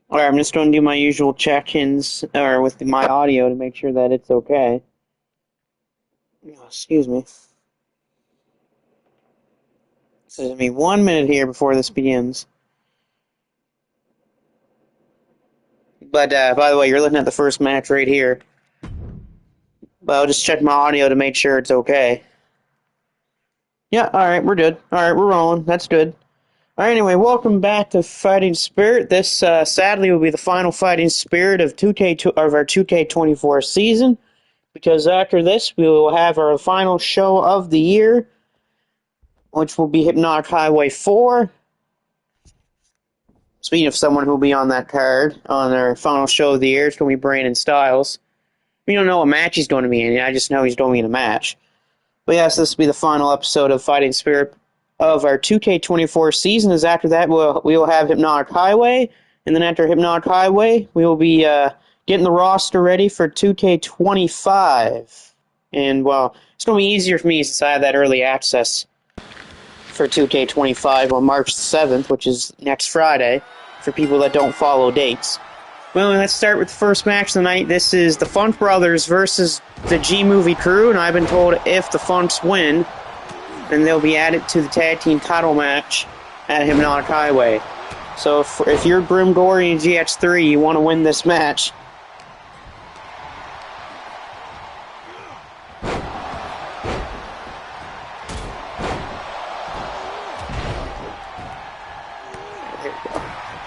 Alright, I'm just going to do my usual check-ins with my audio to make sure that it's okay. Oh, excuse me. So give me 1 minute here before this begins. But, by the way, you're looking at the first match right here. But I'll just check my audio to make sure it's okay. Yeah, alright, we're good. Alright, we're rolling. That's good. Alright, anyway, welcome back to Fighting Spirit. This, sadly, will be the final Fighting Spirit of our 2K24 season. Because after this, we will have our final show of the year, which will be Hypnotic Highway 4. Speaking of someone who will be on that card, on their final show of the year, it's going to be Brandon Styles. We don't know what match he's going to be in, I just know he's going to be in a match. But yes, this will be the final episode of Fighting Spirit of our 2K24 season, as after that we will have Hypnotic Highway, and then after Hypnotic Highway, we will be getting the roster ready for 2K25. And, well, it's going to be easier for me since I have that early access for 2K25 on March 7th, which is next Friday, for people that don't follow dates. Well, let's start with the first match of the night. This is the Funk Brothers versus the G-Movie Crew, and I've been told if the Funks win, then they'll be added to the tag team title match at Hypnotic Highway. So if you're Grim Gory and GX3, you want to win this match.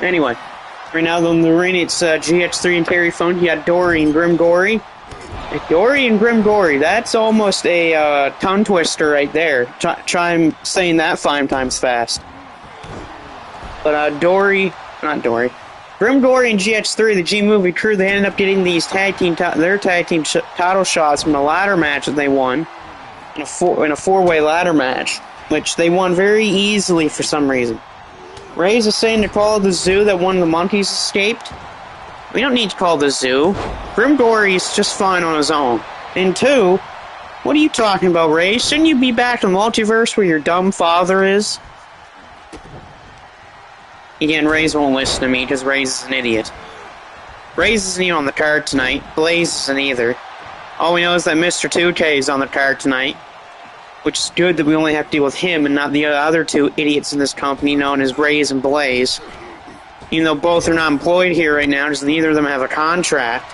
Anyway, right now in the ring, it's GX3 and Terry Funk. You got Dory and Grim Gory. Dory and Grim Gory, that's almost a tongue twister right there. Try saying that 5 times fast. But Grim Gory and GX3, the G-Movie Crew, they ended up getting these tag team title shots from the ladder match that they won in a four-way ladder match, which they won very easily for some reason. Ray's is saying to call the zoo that one of the monkeys escaped. We don't need to call the zoo. Grim Gory's just fine on his own. And 2, what are you talking about, Ray? Shouldn't you be back in the multiverse where your dumb father is? Again, Ray's won't listen to me because Ray's is an idiot. Ray's isn't even on the card tonight. Blaze isn't either. All we know is that Mr. 2K is on the card tonight, which is good that we only have to deal with him and not the other 2 idiots in this company known as Raze and Blaze. Even though both are not employed here right now, because neither of them have a contract.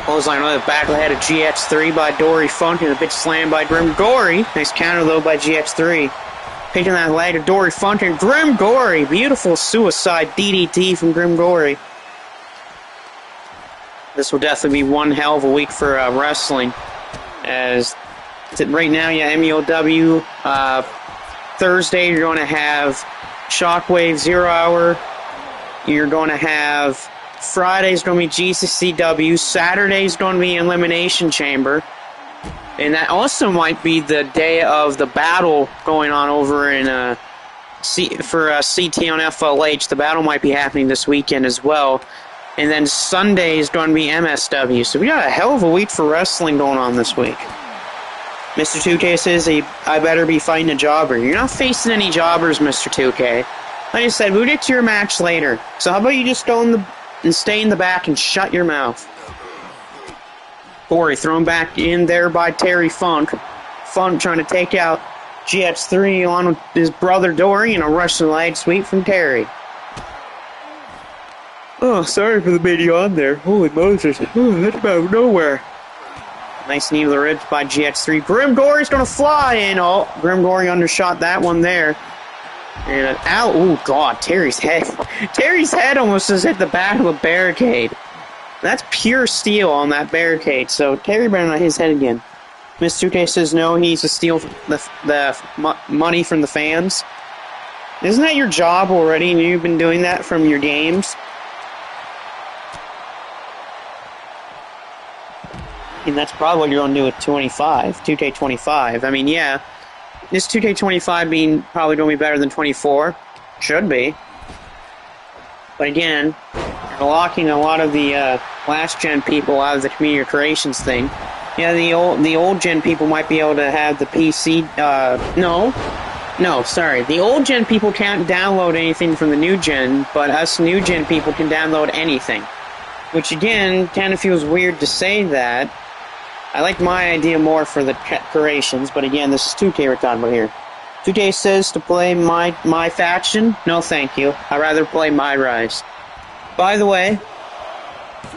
Clothesline on the back of the head of GX3 by Dory Funk and a bitch slam by Grim Gory. Nice counter though by GX3. Picking that leg of Dory Funk and Grim Gory. Beautiful suicide DDT from Grim Gory. This will definitely be one hell of a week for wrestling. As right now, yeah, MEOW. Thursday, you're going to have Shockwave 0 Hour. You're going to have Friday's going to be GCCW. Saturday's going to be Elimination Chamber. And that also might be the day of the battle going on over in CT on FLH. The battle might be happening this weekend as well. And then Sunday is going to be MSW. So we got a hell of a week for wrestling going on this week. Mr. 2K says, I better be fighting a jobber. You're not facing any jobbers, Mr. 2K. Like I said, we'll get to your match later. So how about you just go and stay in the back and shut your mouth. Corey thrown back in there by Terry Funk. Funk trying to take out GX3 on with his brother Dory and a Russian leg sweep from Terry. Oh, sorry for the baby on there. Holy Moses. Oh, that's about nowhere. Nice knee to the ribs by GX3. Grim Gory's going to fly in. Oh, Grim Gory undershot that one there. And ow, oh God, Terry's head. Terry's head almost just hit the back of a barricade. That's pure steel on that barricade, so Terry better not hit his head again. Miss 2K says no, he needs to steal the money from the fans. Isn't that your job already, and you've been doing that from your games? And that's probably what you're going to do with 2K25. I mean, yeah, this 2K25 being probably going to be better than 24. Should be. But again, you're locking a lot of the last-gen people out of the community creations thing. Yeah, the old-gen people might be able to have the PC... no. No, sorry. The old gen people can't download anything from the new gen, but us new gen people can download anything. Which again, kind of feels weird to say that. I like my idea more for the creations, but again, this is 2K we're talking about here. 2K says to play my faction. No, thank you. I'd rather play My Rise. By the way,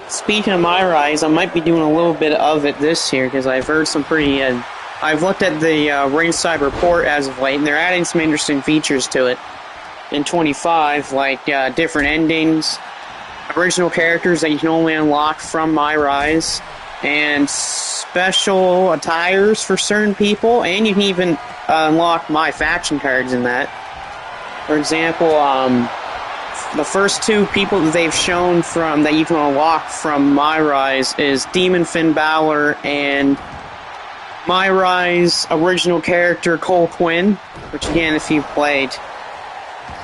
speaking of My Rise, I might be doing a little bit of it this year because I've heard some pretty. I've looked at the Ringside Report as of late, and they're adding some interesting features to it. In 25, like different endings, original characters that you can only unlock from My Rise, and special attires for certain people, and you can even unlock My Faction cards in that. For example, the first two people that they've shown from that you can unlock from My Rise is Demon Finn Balor and My Rise original character Cole Quinn, which again, if you've played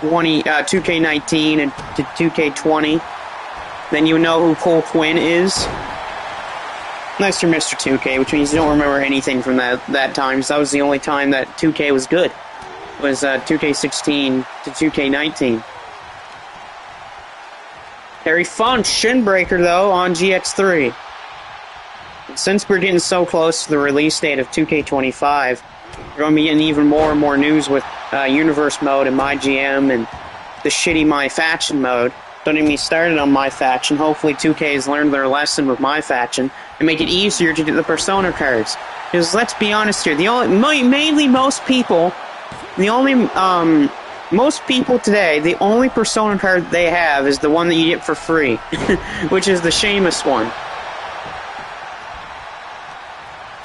2K19 and 2K20, then you know who Cole Quinn is. Unless you're Mr. 2K, which means you don't remember anything from that time, because that was the only time that 2K was good. Was 2K16 to 2K19. Terry Funk, Shinbreaker, though, on GX3. And since we're getting so close to the release date of 2K25, we're going to be getting even more and more news with Universe mode and My GM and the shitty My Faction mode. Don't even get me started on My Faction. Hopefully 2K has learned their lesson with My Faction and make it easier to get the Persona cards. Because let's be honest here, most people today, the only Persona card they have is the one that you get for free, which is the Sheamus one.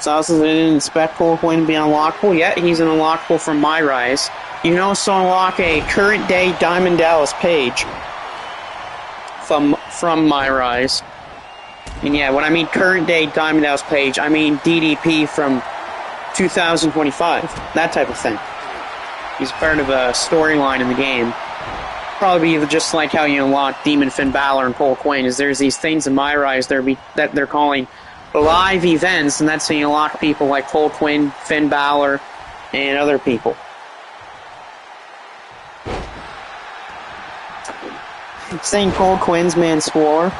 So also they didn't expect Cole Quinn to be unlockable yet. He's an unlockable from My Rise. You can also unlock a current day Diamond Dallas page from My Rise. And yeah, when I mean current day Diamond Dallas page, I mean DDP from 2025. That type of thing. He's part of a storyline in the game. Probably just like how you unlock Demon Finn Balor and Cole Quinn, is there's these things in My Rise that they're calling live events, and that's how you unlock people like Cole Quinn, Finn Balor, and other people. Saying Cole Quinn's man swore.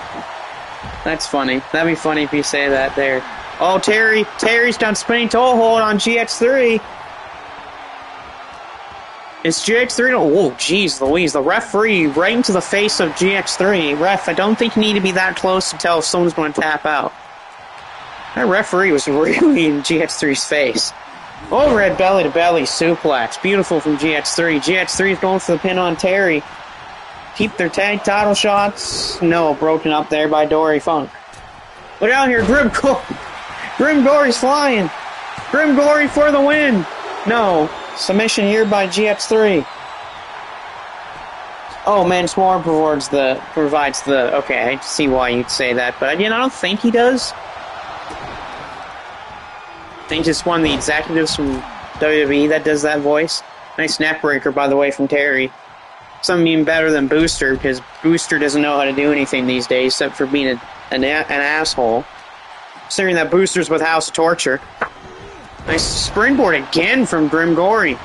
That's funny. That'd be funny if you say that there. Oh, Terry's done spinning toe hold on GX3. It's GX3. Oh, jeez Louise. The referee right into the face of GX3. Ref, I don't think you need to be that close to tell if someone's going to tap out. That referee was really in GX3's face. Overhead belly-to-belly suplex. Beautiful from GX3. GX3 is going for the pin on Terry. Keep their tag title shots. No, broken up there by Dory Funk. Look out here, Grim Gory's flying. Grim Gory for the win. No, submission here by GX3. Oh, Mansoor provides the. Okay, I see why you'd say that, but again, I don't think he does. I think it's one of the executives from WWE that does that voice. Nice neckbreaker, by the way, from Terry. Something even better than Booster, because Booster doesn't know how to do anything these days except for being an asshole. Considering that Booster's with House of Torture. Nice springboard again from Grim Gory.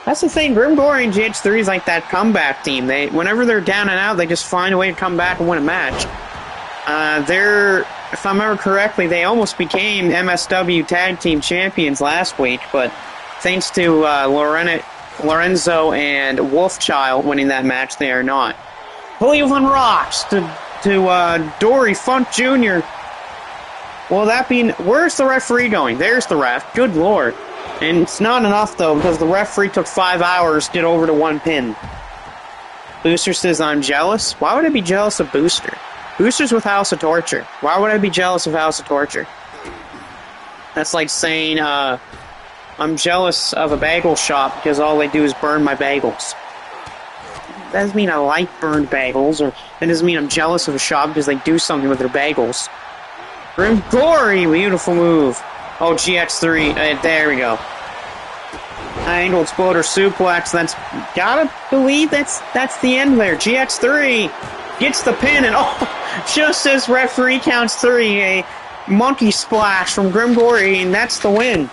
That's the thing, Grim Gory and GH3 is like that comeback team. Whenever they're down and out, they just find a way to come back and win a match. If I remember correctly, they almost became MSW Tag Team Champions last week, but thanks to Lorenzo and Wolfchild winning that match, they are not. Cleveland Rocks to Dory Funk Jr. Well, that being, where's the referee going? There's the ref. Good lord. And it's not enough, though, because the referee took 5 hours to get over to one pin. Booster says, I'm jealous? Why would I be jealous of Booster? Booster's with House of Torture. Why would I be jealous of House of Torture? That's like saying, I'm jealous of a bagel shop because all they do is burn my bagels. That doesn't mean I like burned bagels, or that doesn't mean I'm jealous of a shop because they do something with their bagels. Grim Gory, beautiful move. Oh, GX3, there we go. Angle exploder suplex, gotta believe that's the end there. GX3 gets the pin, and just as referee counts 3, a monkey splash from Grim Gory, and that's the win.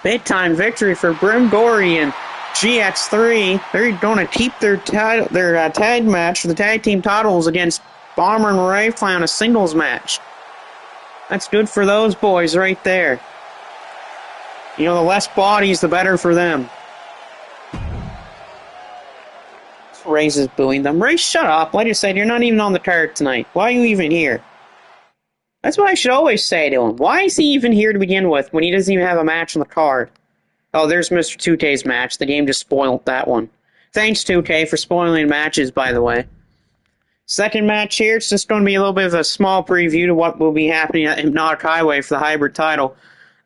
Big time victory for Brim Gorey and GX3. They're going to keep their tag match for the tag team titles against Bomber and Rayfly on a singles match. That's good for those boys right there. You know, the less bodies, the better for them. Ray's is booing them. Ray, shut up. Like I said, you're not even on the card tonight. Why are you even here? That's what I should always say to him. Why is he even here to begin with when he doesn't even have a match on the card? Oh, there's Mr. 2K's match. The game just spoiled that one. Thanks, 2K, for spoiling matches, by the way. Second match here, it's just going to be a little bit of a small preview to what will be happening at Hypnotic Highway for the hybrid title.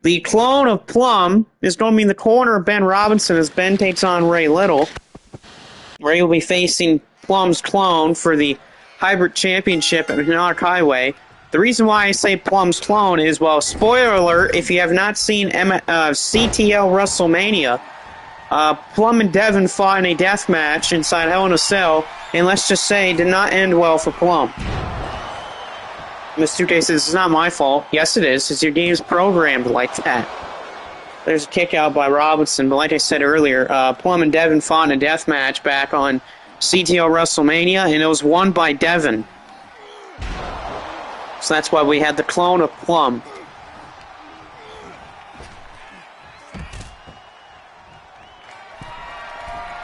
The clone of Plum is going to be in the corner of Ben Robinson as Ben takes on Ray Little. Ray will be facing Plum's clone for the hybrid championship at Hypnotic Highway. The reason why I say Plum's clone is, well, spoiler alert, if you have not seen CTL WrestleMania, Plum and Devin fought in a death match inside Hell in a Cell, and let's just say it did not end well for Plum. Miss 2K says, it's not my fault. Yes, it is, because your game's programmed like that. There's a kick out by Robinson, but like I said earlier, Plum and Devin fought in a death match back on CTL WrestleMania, and it was won by Devin. So that's why we had the clone of Plum.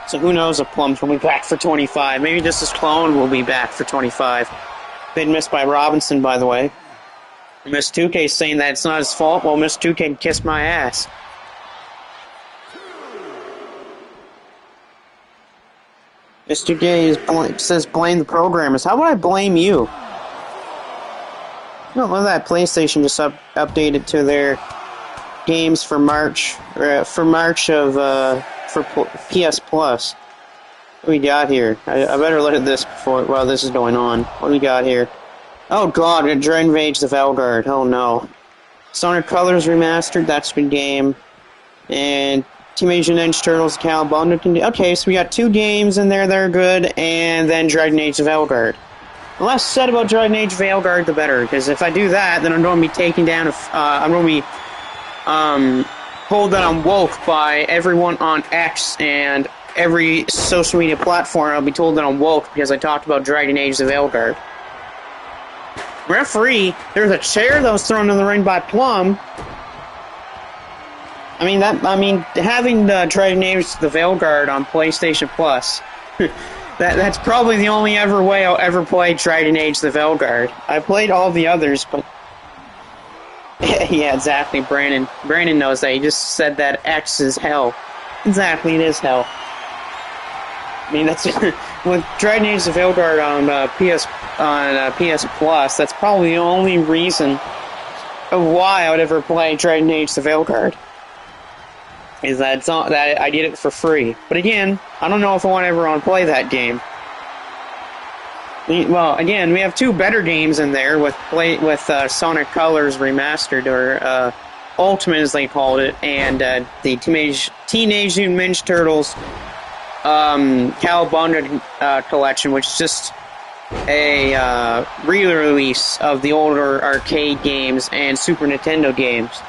So who knows if Plum's will be back for 25. Maybe just his clone will be back for 25. Been missed by Robinson, by the way. Miss 2K saying that it's not his fault. Well, Miss 2K can kiss my ass. Miss 2K says blame the programmers. How would I blame you? I don't know that PlayStation just updated to their games for March for PS Plus. What do we got here? I better look at this while this is going on. What do we got here? Oh god, Dragon Age the Velguard. Oh no. Sonic Colors Remastered, that's a good game. And Teenage Mutant Ninja Turtles Cowabunga. Okay, so we got 2 games in there that are good, and then Dragon Age the Velguard. The less said about Dragon Age Veilguard, the better, because if I do that, then I'm going to be taking down, I'm going to be told that I'm woke by everyone on X and every social media platform. I'll be told that I'm woke because I talked about Dragon Age the Veilguard. Referee, there's a chair that was thrown in the ring by Plum. Having the Dragon Age the Veilguard on PlayStation Plus. That's probably the only way I'll ever play Dragon Age the Veilguard. I played all the others, but... yeah, exactly, Brandon. Brandon knows that. He just said that X is hell. Exactly, it is hell. I mean, that's... with Dragon Age the Veilguard on PS Plus, that's probably the only reason of why I would ever play Dragon Age the Veilguard. Is that it's not that I did it for free. But again, I don't know if I want to ever want to play that game. Well, again, we have 2 better games in there with Sonic Colors Remastered, or Ultimate as they called it, and the Teenage Mutant Ninja Turtles Cowabunga collection, which is just a re-release of the older arcade games and Super Nintendo games.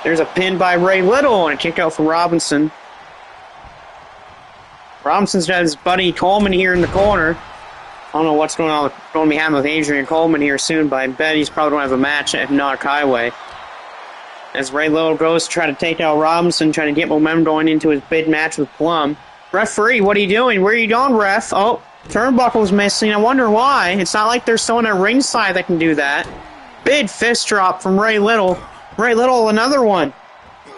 There's a pin by Ray Little and a kick out from Robinson. Robinson's got his buddy Coleman here in the corner. I don't know what's going to be happening with Adrian Coleman here soon, but I bet he's probably going to have a match at Hypnotic Highway. As Ray Little goes to try to take out Robinson, trying to get momentum going into his big match with Plum. Referee, what are you doing? Where are you going, ref? Oh, turnbuckle's missing. I wonder why. It's not like there's someone at ringside that can do that. Big fist drop from Ray Little. Ray Little, another one.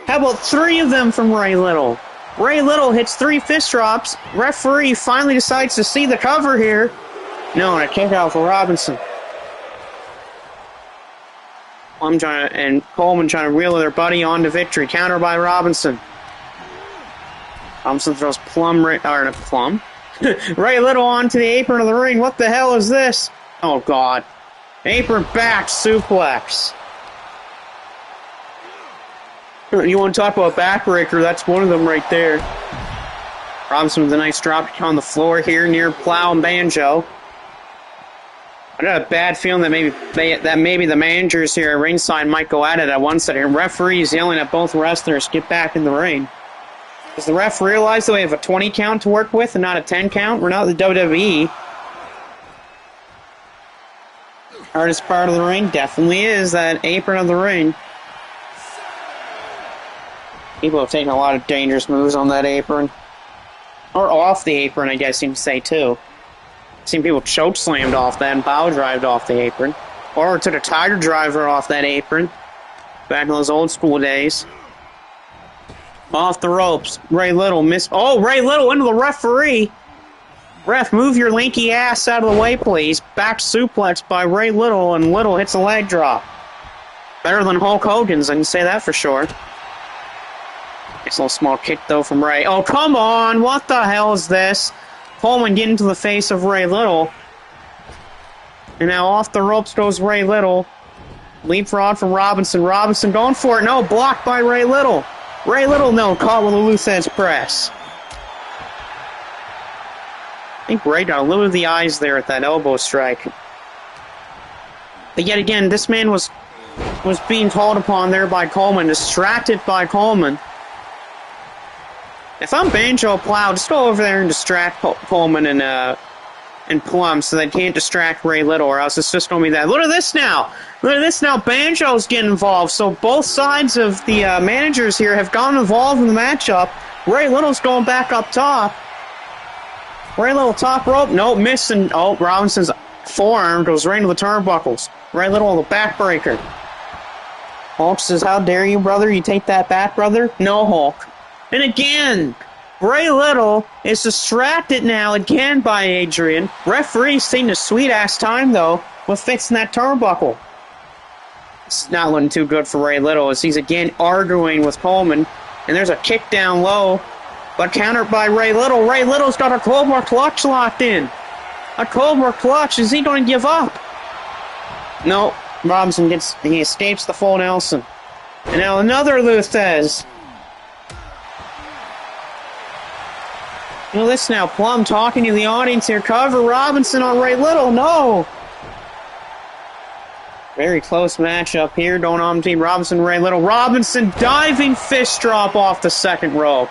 How about 3 of them from Ray Little? Ray Little hits 3 fist drops. Referee finally decides to see the cover here. No, and a kick out for Robinson. And Coleman trying to reel their buddy on to victory. Counter by Robinson. Robinson throws Ray Little onto the apron of the ring. What the hell is this? Oh, God. Apron back suplex. You want to talk about backbreaker, that's one of them right there. Robinson with a nice drop on the floor here near Plow and Banjo. I got a bad feeling that maybe the managers here at ringside might go at it at one second. Referees yelling at both wrestlers, get back in the ring. Does the ref realize that we have a 20 count to work with and not a 10 count? We're not the WWE. Hardest part of the ring definitely is that apron of the ring. People have taken a lot of dangerous moves on that apron. Or off the apron, I guess you can say, too. Seen people choke slammed off that and power drived off the apron. Or took a tiger driver off that apron. Back in those old school days. Off the ropes. Ray Little missed. Oh, Ray Little into the referee. Ref, move your lanky ass out of the way, please. Back suplex by Ray Little, and Little hits a leg drop. Better than Hulk Hogan's, I can say that for sure. Nice little small kick, though, from Ray. Oh, come on! What the hell is this? Coleman getting to the face of Ray Little. And now off the ropes goes Ray Little. Leapfrog from Robinson. Robinson going for it. No, blocked by Ray Little. Ray Little, no, caught with a loose edge press. I think Ray got a little of the eyes there at that elbow strike. But yet again, this man was being called upon there by Coleman, distracted by Coleman. If I'm Banjo Plow, just go over there and distract Coleman and Plum so they can't distract Ray Little, or else it's just going to be that. Look at this now! Look at this now, Banjo's getting involved, so both sides of the managers here have gotten involved in the matchup. Ray Little's going back up top. Ray Little top rope, no, missing. Oh, Robinson's forearm goes right into the turnbuckles. Ray Little the backbreaker. Hulk says, how dare you, brother? You take that back, brother? No, Hulk. And again, Ray Little is distracted now again by Adrian. Referee's taking a sweet-ass time, though, with fixing that turnbuckle. It's not looking too good for Ray Little as he's again arguing with Coleman. And there's a kick down low, but countered by Ray Little. Ray Little's got a Cobra clutch locked in. A Cobra clutch. Is he going to give up? No. Robinson he escapes the full Nelson. And now another Luthez. You know this now, Plum talking to the audience here. Cover Robinson on Ray Little. No! Very close matchup here going on between Robinson and Ray Little. Robinson diving fist drop off the second rope.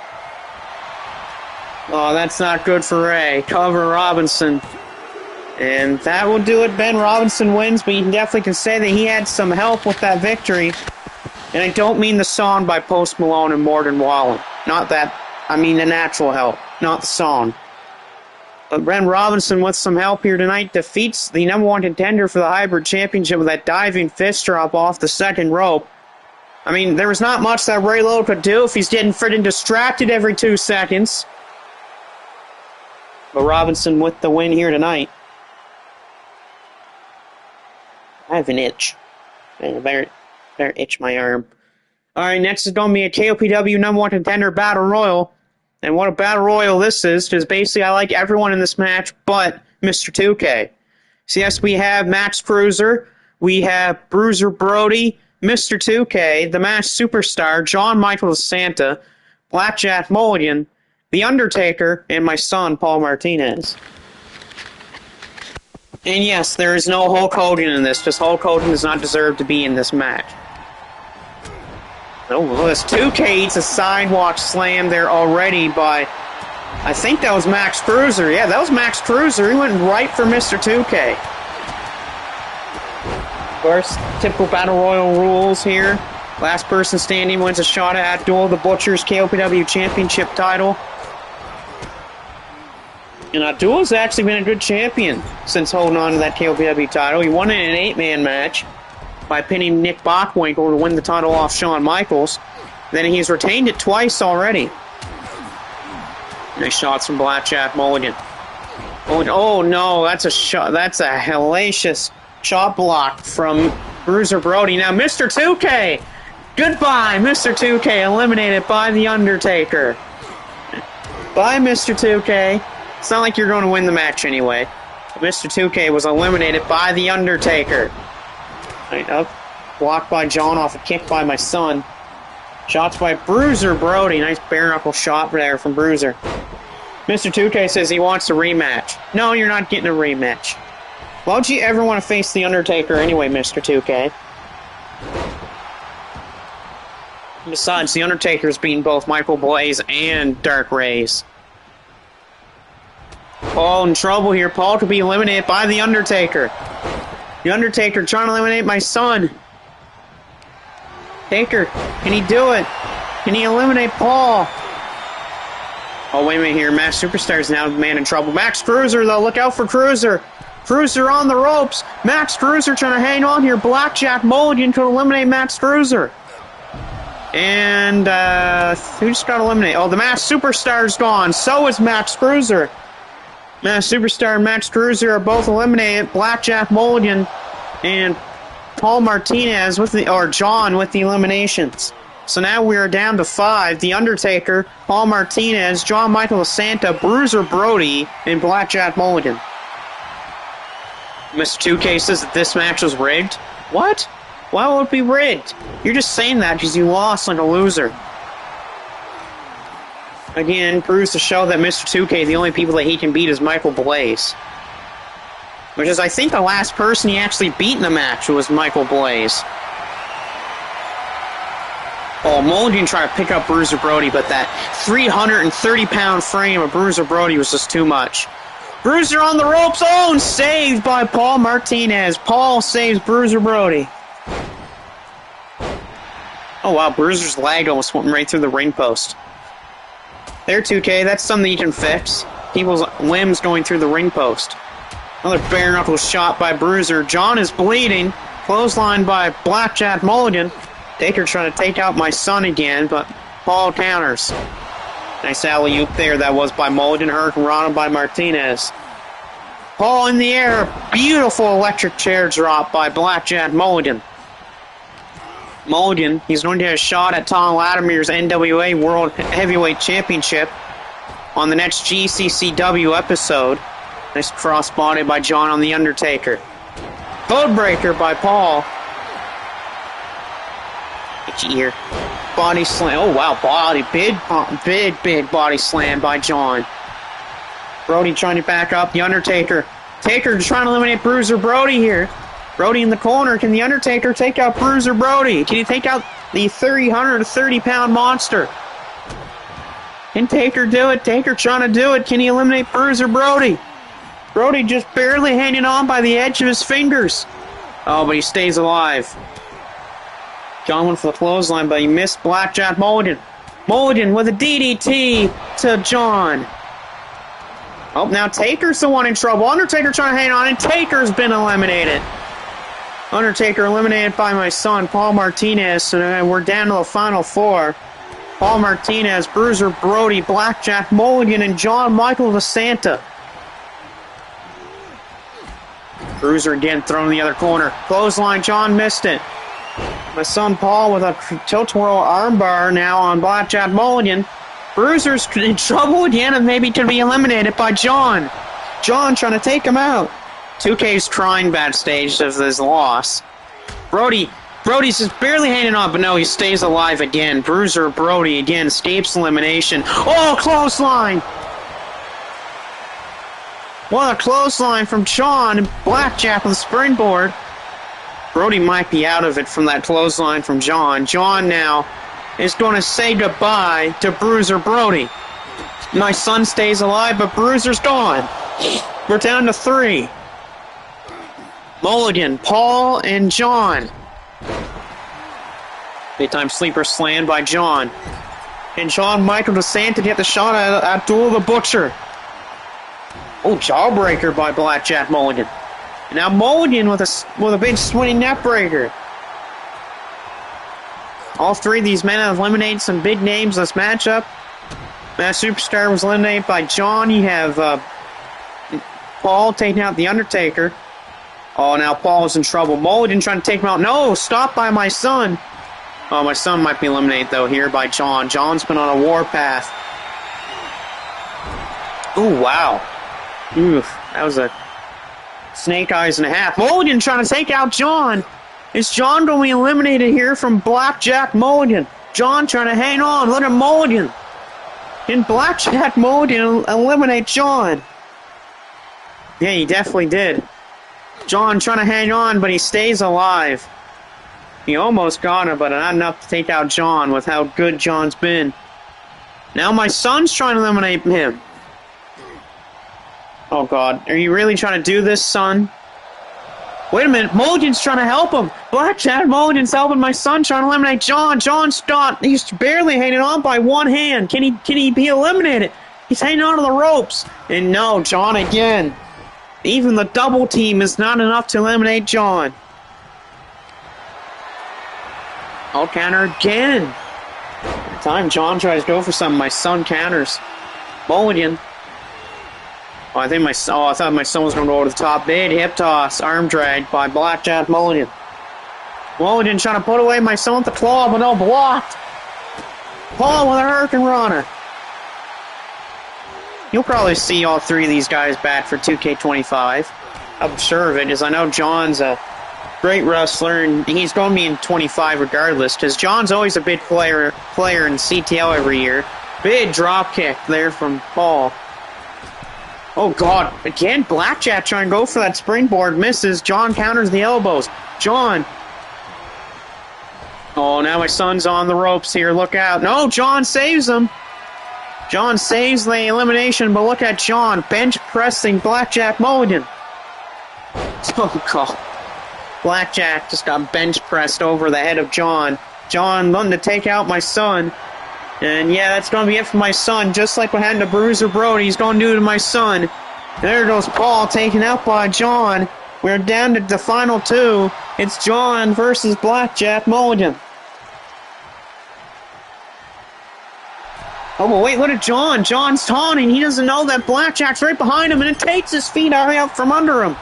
Oh, that's not good for Ray. Cover Robinson. And that will do it. Ben Robinson wins, but you definitely can say that he had some help with that victory. And I don't mean the song by Post Malone and Morgan Wallen. Not that. I mean the natural help, not the song. But Ben Robinson, with some help here tonight, defeats the number one contender for the Hybrid Championship with that diving fist drop off the second rope. I mean, there was not much that Ray Little could do if he's getting friggin' distracted every 2 seconds. But Robinson with the win here tonight. I have an itch. I better itch my arm. Alright, next is going to be a KOPW number one contender battle royal. And what a battle royal this is, because basically I like everyone in this match but Mr. 2K. So yes, we have Max Cruiser, we have Bruiser Brody, Mr. 2K, the Masked Superstar, John Michael Santa, Blackjack Mulligan, The Undertaker, and my son, Paul Martinez. And yes, there is no Hulk Hogan in this, because Hulk Hogan does not deserve to be in this match. Oh, this 2K eats a sidewalk slam there already by, I think that was Max Cruiser. Yeah, that was Max Cruiser. He went right for Mr. 2K. Of course, typical Battle Royal rules here. Last person standing wins a shot at Abdul the Butcher's KOPW Championship title. And Abdul's actually been a good champion since holding on to that KOPW title. He won it in an 8-man match by pinning Nick Bockwinkel to win the title off Shawn Michaels. Then he's retained it twice already. Nice shots from Blackjack Mulligan. Oh no, that's a shot. That's a hellacious shot block from Bruiser Brody. Now Mr. 2K, goodbye, Mr. 2K, eliminated by The Undertaker. Bye, Mr. 2K. It's not like you're going to win the match anyway. Mr. 2K was eliminated by The Undertaker. Right up. Blocked by John off a kick by my son. Shots by Bruiser Brody. Nice bare knuckle shot there from Bruiser. Mr. 2K says he wants a rematch. No, you're not getting a rematch. Why would you ever want to face The Undertaker anyway, Mr. 2K? Besides, The Undertaker's beaten both Michael Blaze and Dark Rays. Paul in trouble here. Paul could be eliminated by The Undertaker. The Undertaker trying to eliminate my son. Taker, can he do it? Can he eliminate Paul? Oh, wait a minute here. Max Superstar's now the man in trouble. Max Cruiser, though. Look out for Cruiser. Cruiser on the ropes. Max Cruiser trying to hang on here. Blackjack Mulligan could eliminate Max Cruiser. And, who just got eliminated? Oh, the Max Superstar's gone. So is Max Cruiser. Max Superstar and Max Cruiser are both eliminated. Blackjack Mulligan and Paul Martinez John with the eliminations. So now we are down to 5. The Undertaker, Paul Martinez, John Michael Santa, Bruiser Brody, and Blackjack Mulligan. Mr. 2K says that this match was rigged. What? Why would it be rigged? You're just saying that because you lost like a loser. Again, proves to show that Mr. 2K, the only people that he can beat is Michael Blaze. Which is, I think, the last person he actually beat in the match was Michael Blaze. Oh, Mulligan tried to pick up Bruiser Brody, but that 330-pound frame of Bruiser Brody was just too much. Bruiser on the ropes. Oh, and saved by Paul Martinez. Paul saves Bruiser Brody. Oh, wow, Bruiser's leg almost went right through the ring post. There, 2K, that's something you can fix. People's limbs going through the ring post. Another bare knuckle shot by Bruiser. John is bleeding. Clothesline by Blackjack Mulligan. Taker trying to take out my son again, but Paul counters. Nice alley-oop there. That was by Mulligan. Hurricane Rana by Martinez. Paul in the air. Beautiful electric chair drop by Blackjack Mulligan. Mulligan, he's going to get a shot at Tom Latimer's NWA World Heavyweight Championship on the next GCCW episode. Nice cross-body by John on The Undertaker. Codebreaker by Paul. Itchy ear. Body slam. Oh, wow. Big body slam by John. Brody trying to back up. The Undertaker. Taker trying to eliminate Bruiser Brody here. Brody in the corner. Can The Undertaker take out Bruiser Brody? Can he take out the 330-pound monster? Can Taker do it? Taker trying to do it. Can he eliminate Bruiser Brody? Brody just barely hanging on by the edge of his fingers. Oh, but he stays alive. John went for the clothesline, but he missed Blackjack Mulligan. Mulligan with a DDT to John. Oh, now Taker's the one in trouble. Undertaker trying to hang on, and Taker's been eliminated. Undertaker eliminated by my son, Paul Martinez, so we're down to the final 4. Paul Martinez, Bruiser Brody, Blackjack Mulligan, and John Michael DeSanta. Bruiser again thrown in the other corner. Clothesline, John missed it. My son Paul with a tilt-twirl armbar now on Blackjack Mulligan. Bruiser's in trouble again and maybe could be eliminated by John. John trying to take him out. 2K's crying backstage of his loss. Brody's just barely hanging on, but no, he stays alive again. Bruiser Brody again escapes elimination. Oh, clothesline! What a clothesline from John. Blackjack with a springboard. Brody might be out of it from that clothesline from John. John now is going to say goodbye to Bruiser Brody. My son stays alive, but Bruiser's gone. We're down to 3. Mulligan, Paul, and John. Daytime sleeper slam by John. And John Michael DeSanta get the shot at Abdul the Butcher. Oh, jawbreaker by Blackjack Mulligan. And now Mulligan with a big swinging neck breaker. All 3 of these men have eliminated some big names in this matchup. Mass Superstar was eliminated by John. You have Paul taking out The Undertaker. Oh, now Paul is in trouble. Mulligan trying to take him out. No, stop by my son. Oh, my son might be eliminated, though, here by John. John's been on a warpath. Ooh, wow. Oof, that was a snake eyes and a half. Mulligan trying to take out John. Is John going to be eliminated here from Blackjack Mulligan? John trying to hang on. Look at Mulligan. Can Blackjack Mulligan eliminate John? Yeah, he definitely did. John trying to hang on, but he stays alive. He almost got him, but not enough to take out John with how good John's been. Now my son's trying to eliminate him. Oh, God. Are you really trying to do this, son? Wait a minute. Mulligan's trying to help him. Blackjack Mulligan's helping my son trying to eliminate John. John's not. He's barely hanging on by one hand. Can he be eliminated? He's hanging on to the ropes. And no, John again. Even the double team is not enough to eliminate John. I'll counter again. Every time John tries to go for something, my son counters. Mulligan. Oh, I thought my son was going to go over the top. Big hip toss, arm drag by Blackjack Mulligan. Mulligan trying to put away my son with the claw, but no, blocked. Paul with a Hurricane Runner. You'll probably see all three of these guys back for 2K25. I'm sure of it, as I know John's a great wrestler, and he's going to be in 25 regardless, because John's always a big player in CTL every year. Big drop kick there from Paul. Oh, God. Again, Blackjack trying to go for that springboard. Misses. John counters the elbows. John. Oh, now my son's on the ropes here. Look out. No, John saves him. John saves the elimination, but look at John bench pressing Blackjack Mulligan. Oh, God. Blackjack just got bench pressed over the head of John. John wanting to take out my son. And yeah, that's going to be it for my son. Just like what happened to Bruiser Brody, he's going to do to my son. There goes Paul, taken out by John. We're down to the final two. It's John versus Blackjack Mulligan. Oh, but wait, look at John. John's taunting. He doesn't know that Blackjack's right behind him, and it takes his feet out from under him.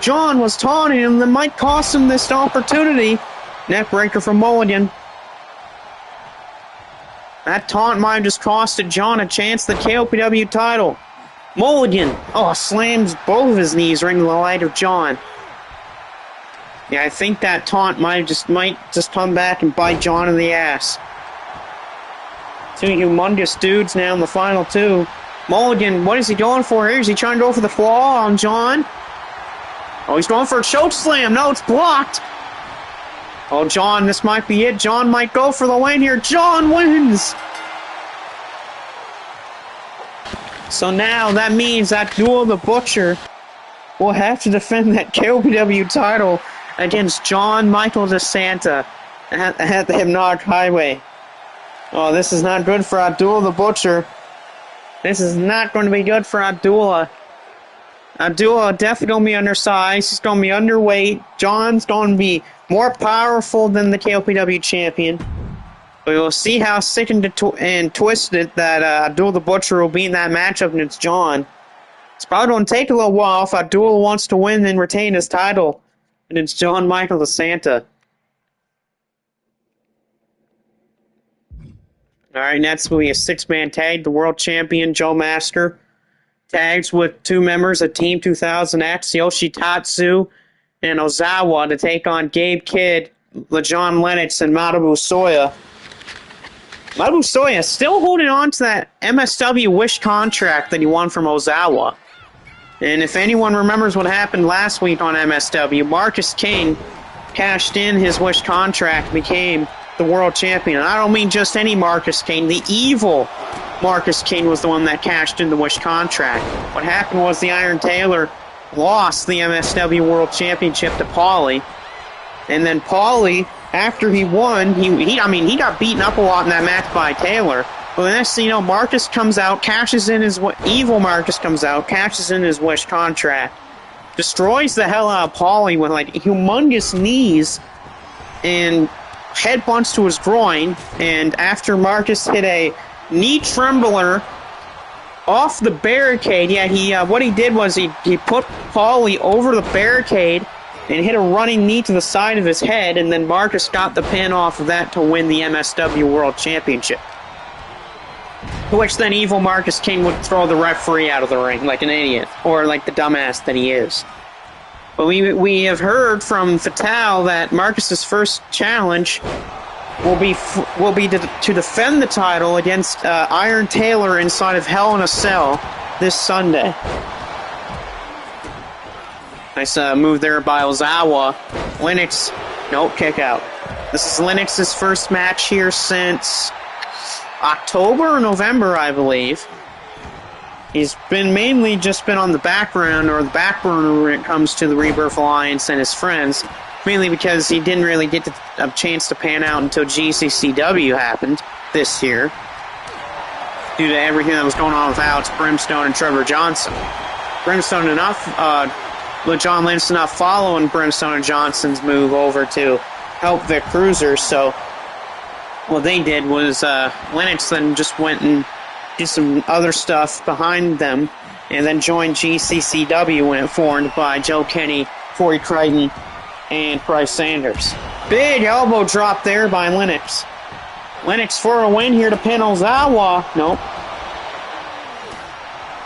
John was taunting him. That might cost him this opportunity. Neckbreaker from Mulligan. That taunt might have just costed John a chance at the KOPW title. Mulligan, slams both of his knees right into the light of John. Yeah, I think that taunt might just come back and bite John in the ass. Two humongous dudes now in the final two. Mulligan, what is he going for here? Is he trying to go for the claw on John? Oh, he's going for a choke slam. No, it's blocked. Oh, John, this might be it. John might go for the win here. John wins! So now that means that Duel the Butcher will have to defend that KOPW title against John Michael DeSanta at the Hypnotic Highway. Oh, this is not good for Abdullah the Butcher. This is not going to be good for Abdullah. Abdullah definitely going to be undersized. He's going to be underweight. John's going to be more powerful than the KOPW champion. But we'll see how sick and twisted that Abdullah the Butcher will be in that matchup against John. It's probably going to take a little while if Abdullah wants to win and retain his title against John Michael DeSanta. Alright, next will be a six-man tag. The world champion, Joe Master, tags with two members of Team 2000X, Yoshitatsu and Ozawa, to take on Gabe Kidd, LeJohn Lennox, and Manabu Soya. Manabu Soya still holding on to that MSW Wish contract that he won from Ozawa. And if anyone remembers what happened last week on MSW, Marcus King cashed in his Wish contract, became the world champion. And I don't mean just any Marcus King. The evil Marcus King was the one that cashed in the Wish contract. What happened was the Iron Taylor lost the MSW World Championship to Paulie. And then Paulie, after he won, he got beaten up a lot in that match by Taylor. But the next thing you know, Marcus comes out, cashes in his evil Marcus comes out, cashes in his Wish contract, destroys the hell out of Paulie with like humongous knees and headbutts to his groin. And after Marcus hit a knee trembler off the barricade, what he did was he put Paulie over the barricade and hit a running knee to the side of his head, and then Marcus got the pin off of that to win the MSW World Championship. To which then evil Marcus King would throw the referee out of the ring like an idiot, or like the dumbass that he is. But we have heard from Fatal that Marcus's first challenge will be to defend the title against Iron Taylor inside of Hell in a Cell this Sunday. Nice move there by Ozawa. Lennox, no, kick out. This is Lennox's first match here since October or November, I believe. He's been mainly just been on the background or the back burner when it comes to the Rebirth Alliance and his friends, mainly because he didn't really get a chance to pan out until GCCW happened this year, due to everything that was going on with Alex Brimstone and Trevor Johnson. Brimstone enough, John Lennox enough following Brimstone and Johnson's move over to help Vic Cruiser, so what they did was Lennox then just went and did some other stuff behind them, and then joined GCCW when it formed by Joe Kenny, Corey Crichton, and Bryce Sanders. Big elbow drop there by Lennox. Lennox for a win here to pin Ozawa. Nope.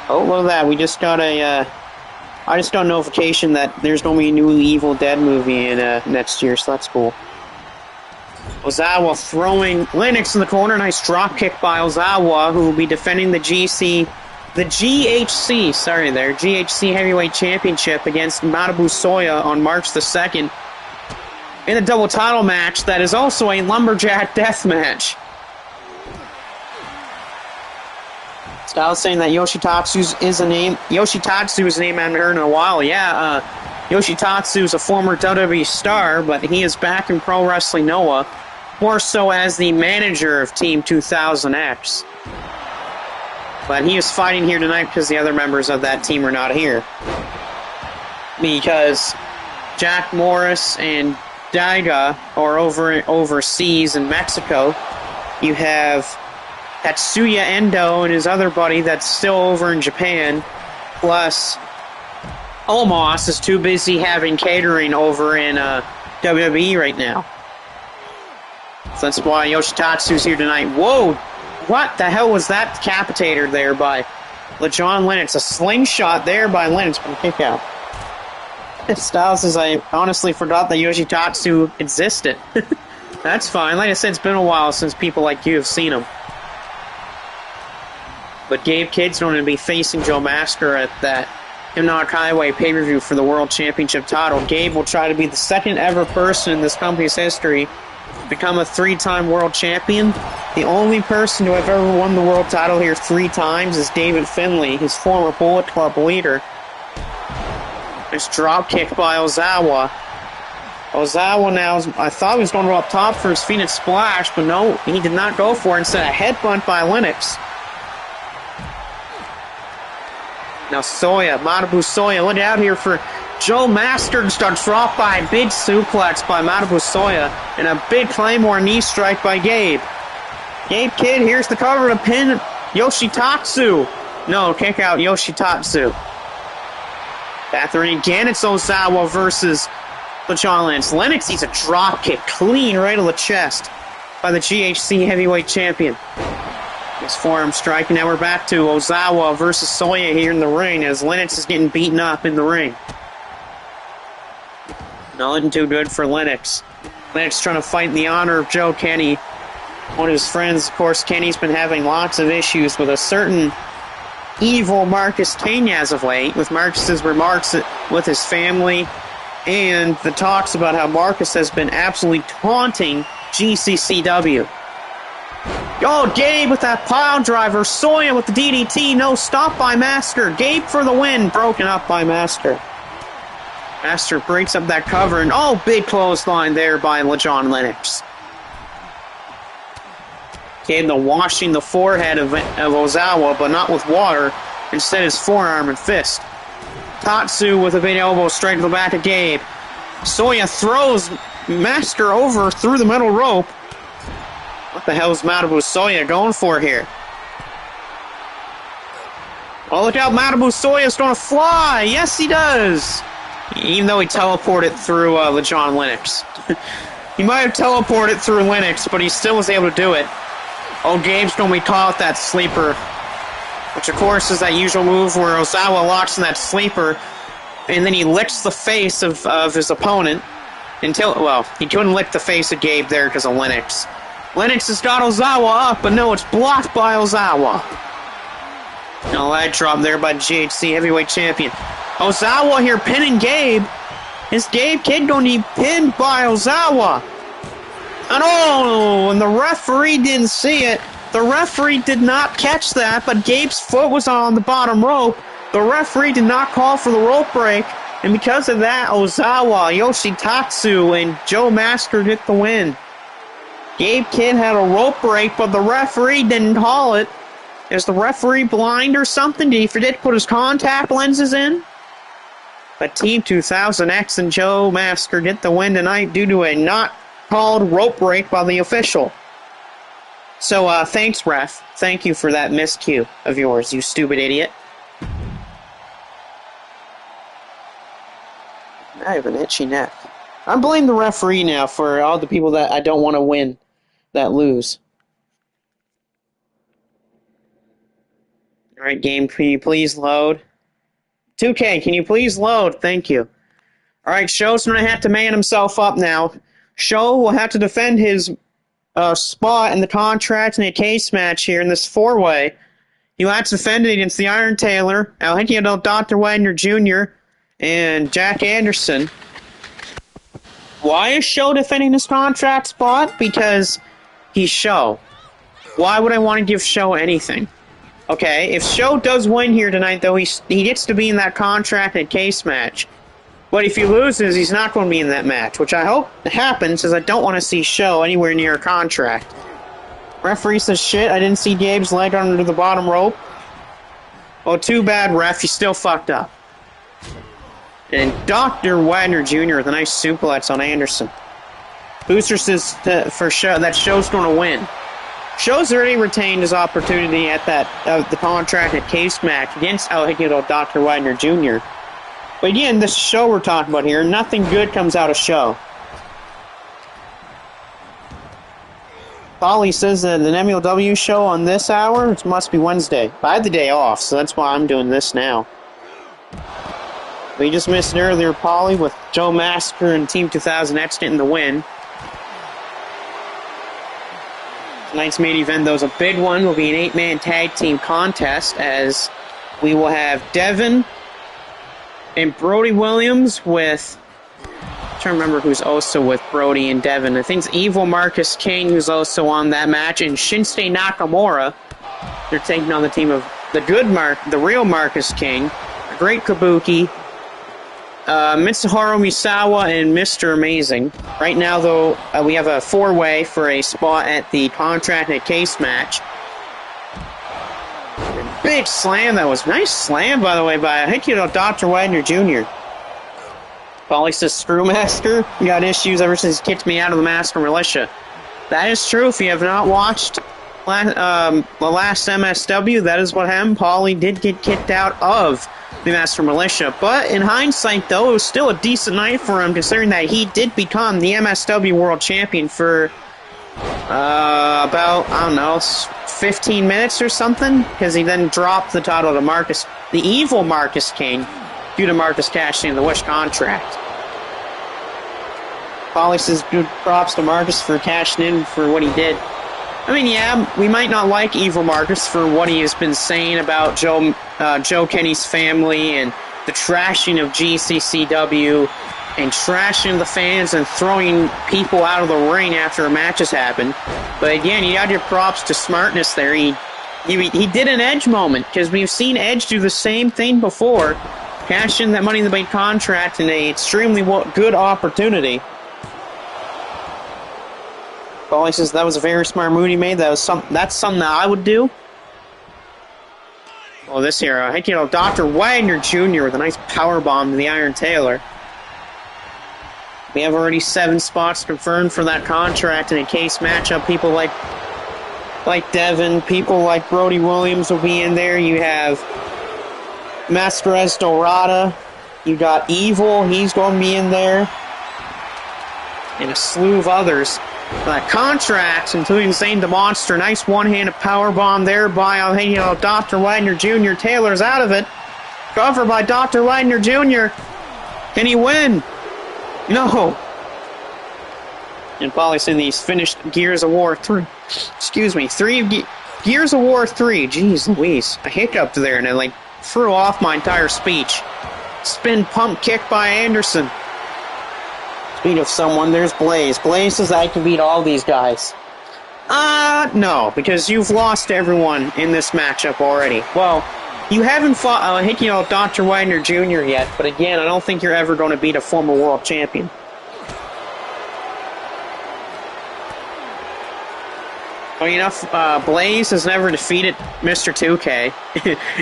Oh, look at that. We just got I just got a notification that there's going to be a new Evil Dead movie in next year, so that's cool. Ozawa throwing Lennox in the corner. Nice drop kick by Ozawa, who will be defending the GHC Heavyweight Championship against Manabu Soya on March the 2nd in a double title match that is also a Lumberjack death match. Styles saying that Yoshitatsu is a name I haven't heard in a while. Yeah, Yoshitatsu is a former WWE star, but he is back in Pro Wrestling Noah, more so as the manager of Team 2000X. But he is fighting here tonight because the other members of that team are not here. Because Jack Morris and Daiga are overseas in Mexico. You have Tatsuya Endo and his other buddy that's still over in Japan. Plus, Omos is too busy having catering over in WWE right now. So that's why Yoshitatsu's here tonight. Whoa! What the hell was that decapitator there by LeJohn Lennox? A slingshot there by Lennox, but a kick out. Styles says, I honestly forgot that Yoshitatsu existed. That's fine. Like I said, it's been a while since people like you have seen him. But Gabe Kidd's going to be facing Joe Masker at that Himnock Highway pay-per-view for the World Championship title. Gabe will try to be the second ever person in this company's history to become a 3-time world champion. The only person to have ever won the world title here 3 times is David Finlay, his former Bullet Club leader. Nice drop kick by Ozawa. Ozawa now, I thought he was going to go up top for his Phoenix Splash, but no, he did not go for it. Instead, a headbutt by Lennox. Now Soya, Manabu Soya, look out here for Joe Master. Just got dropped by a big suplex by Manabu Soya and a big Claymore knee strike by Gabe. Gabe Kidd, here's the cover to pin Yoshitatsu. No, kick out Yoshitatsu. Catherine again, it's Ozawa versus LeJohn Lennox. Lennox needs a drop kick clean right to the chest by the GHC Heavyweight Champion. His forearm striking. Now we're back to Ozawa versus Soya here in the ring as Lennox is getting beaten up in the ring. Not looking too good for Lennox. Lennox trying to fight in the honor of Joe Kenny, one of his friends. Of course, Kenny's been having lots of issues with a certain evil Marcus Kane as of late, with Marcus's remarks with his family and the talks about how Marcus has been absolutely taunting GCCW. Oh, Gabe with that pile driver. Soya with the DDT. No, stop by Master. Gabe for the win. Broken up by Master. Master breaks up that cover, and oh, big clothesline there by LeJohn Lennox. Gabe washing the forehead of Ozawa, but not with water. Instead, his forearm and fist. Tatsu with a big elbow straight to the back of Gabe. Soya throws Master over through the middle rope. What the hell is Manabu Soya going for here? Oh, look out, Manabu Soya is going to fly! Yes, he does! Even though he teleported through LeJohn Lennox. He might have teleported through Lennox, but he still was able to do it. Oh, Gabe's going to be caught with that sleeper. Which, of course, is that usual move where Ozawa locks in that sleeper, and then he licks the face of his opponent until, well, he couldn't lick the face of Gabe there because of Lennox. Lennox has got Ozawa up, but no, it's blocked by Ozawa. Now leg drop there by GHC Heavyweight Champion. Ozawa here pinning Gabe. Is Gabe Kidd going to be pinned by Ozawa? And the referee didn't see it. The referee did not catch that, but Gabe's foot was on the bottom rope. The referee did not call for the rope break, and because of that, Ozawa, Yoshitatsu, and Joe Masker get the win. Gabe Kidd had a rope break, but the referee didn't call it. Is the referee blind or something? Did he forget to put his contact lenses in? But Team 2000X and Joe Masker get the win tonight due to a not called rope break by the official. So, thanks, ref. Thank you for that miscue of yours, you stupid idiot. I have an itchy neck. I blame the referee now for all the people that I don't want to win that lose. Alright, game, can you please load? 2K, can you please load? Thank you. Alright, Sho's going to have to man himself up now. Sho will have to defend his spot in the contract in a case match here in this four-way. He will have to defend it against the Iron Taylor, Al Dr. Wagner Jr., and Jack Anderson. Why is Sho defending his contract spot? Because he's Sho. Why would I want to give Sho anything? Okay, if Sho does win here tonight, though, he gets to be in that contract and case match. But if he loses, he's not going to be in that match, which I hope happens, as I don't want to see Sho anywhere near a contract. Referee says, shit, I didn't see Gabe's leg under the bottom rope. Oh, too bad, ref, you still fucked up. And Dr. Wagner Jr. with a nice suplex on Anderson. Booster says for Sho that Sho's going to win. Sho's already retained his opportunity at the contract at case match against Dr. Wagner Jr. But again, this Sho we're talking about here, nothing good comes out of Sho. Polly says that an MLW show on this hour, it must be Wednesday. I had the day off, so that's why I'm doing this now. We just missed it earlier, Polly, with Joe Masker and Team 2000X getting the win. Tonight's main event, though, is a big one. Will be an 8-man tag team contest, as we will have Devin and Brody Williams with... I'm trying to remember who's also with Brody and Devin. I think it's Evil Marcus King who's also on that match, and Shinsuke Nakamura. They're taking on the team of the real Marcus King, the Great Kabuki, Mitsuharu Misawa, and Mr. Amazing. Right now, though, we have a 4-way for a spot at the contracted case match. Big slam. That was nice slam, by the way, by Dr. Wagner Jr. Polly says, screw Masker. You got issues ever since he kicked me out of the Masker Militia. That is true. If you have not watched the last MSW, that is what happened. Polly did get kicked out of the Masker Militia. But in hindsight, though, it was still a decent night for him, considering that he did become the MSW World Champion for about, I don't know, 15 minutes or something, because he then dropped the title to Marcus, the evil Marcus King, due to Marcus cashing in the Wish contract. Polly says good props to Marcus for cashing in for what he did. I mean, yeah, we might not like evil Marcus for what he has been saying about Joe Kenny's family and the trashing of GCCW and trashing the fans and throwing people out of the ring after a match has happened. But again, you got your props to smartness there. He did an Edge moment, because we've seen Edge do the same thing before. Cash in that Money in the Bank contract in an extremely good opportunity. Polly says that was a very smart move he made. That's something that I would do. Well, this here, Dr. Wagner Jr. with a nice powerbomb to the Iron Taylor. We have already 7 spots confirmed for that contract in a case matchup. People like Devin, people like Brody Williams will be in there. You have Masquerez Dorada. You got Evil, he's going to be in there. And a slew of others. Contracts, including Zane the Monster. Nice one-handed powerbomb there by Dr. Wagner Jr. Taylor's out of it. Cover by Dr. Wagner Jr. Can he win? No. And Polly said he's finished Gears of War 3. Excuse me, Gears of War 3. Jeez Louise. I hiccuped there and I threw off my entire speech. Spin pump kick by Anderson. Speed of someone, there's Blaze. Blaze says I can beat all these guys. No, because you've lost everyone in this matchup already. Well, you haven't fought Dr. Widener Jr. yet, but again, I don't think you're ever going to beat a former world champion. Funny enough, Blaze has never defeated Mr. 2K.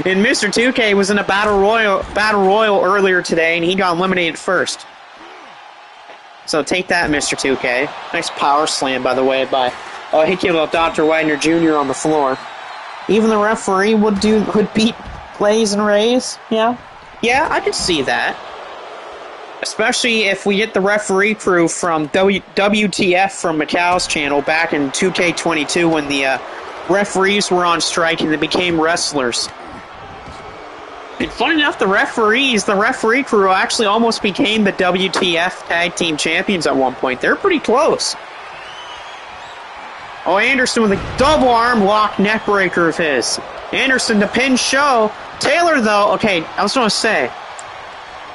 And Mr. 2K was in a battle royal earlier today, and he got eliminated first. So take that, Mr. 2K. Nice power slam, by the way, by Dr. Widener Jr. on the floor. Even the referee would beat Blaze and Raze. Yeah, I could see that. Especially if we get the referee crew from WTF from Macau's channel back in 2K22 when the referees were on strike and they became wrestlers. And funny enough, the referee crew actually almost became the WTF Tag Team Champions at one point. They're pretty close. Oh, Anderson with a double arm lock neck breaker of his. Anderson to pin show. Taylor, though, okay, I was going to say,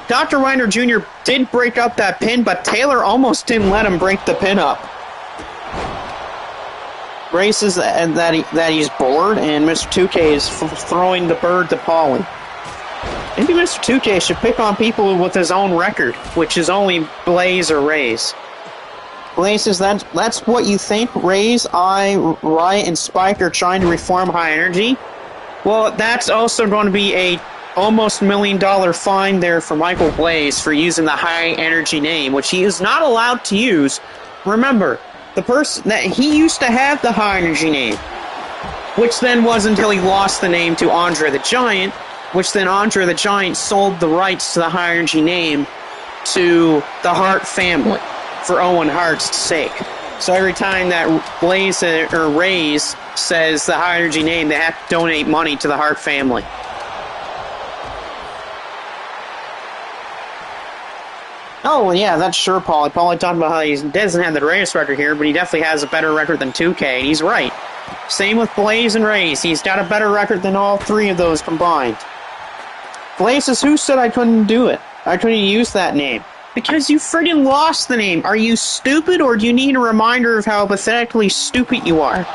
Dr. Widener Jr. did break up that pin, but Taylor almost didn't let him break the pin up. Races that he's bored, and Mr. 2K is throwing the bird to Paulie. Maybe Mr. 2K should pick on people with his own record, which is only Blaze or Raze. Blaze says that's what you think? Raze, Riot, and Spike are trying to reform High Energy? Well, that's also going to be a almost $1 million fine there for Michael Blaze for using the High Energy name, which he is not allowed to use. Remember, the person that he used to have the High Energy name, which then was until he lost the name to Andre the Giant, which then Andre the Giant sold the rights to the High Energy name to the Hart family for Owen Hart's sake. So every time that Blaze or Raze says the High Energy name, they have to donate money to the Hart family. Oh, well, yeah, that's sure, Paulie. Paulie talked about how he doesn't have the greatest record here, but he definitely has a better record than 2K, and he's right. Same with Blaze and Raze. He's got a better record than all three of those combined. Blaze says, who said I couldn't do it? I couldn't use that name. Because you friggin' lost the name. Are you stupid, or do you need a reminder of how pathetically stupid you are?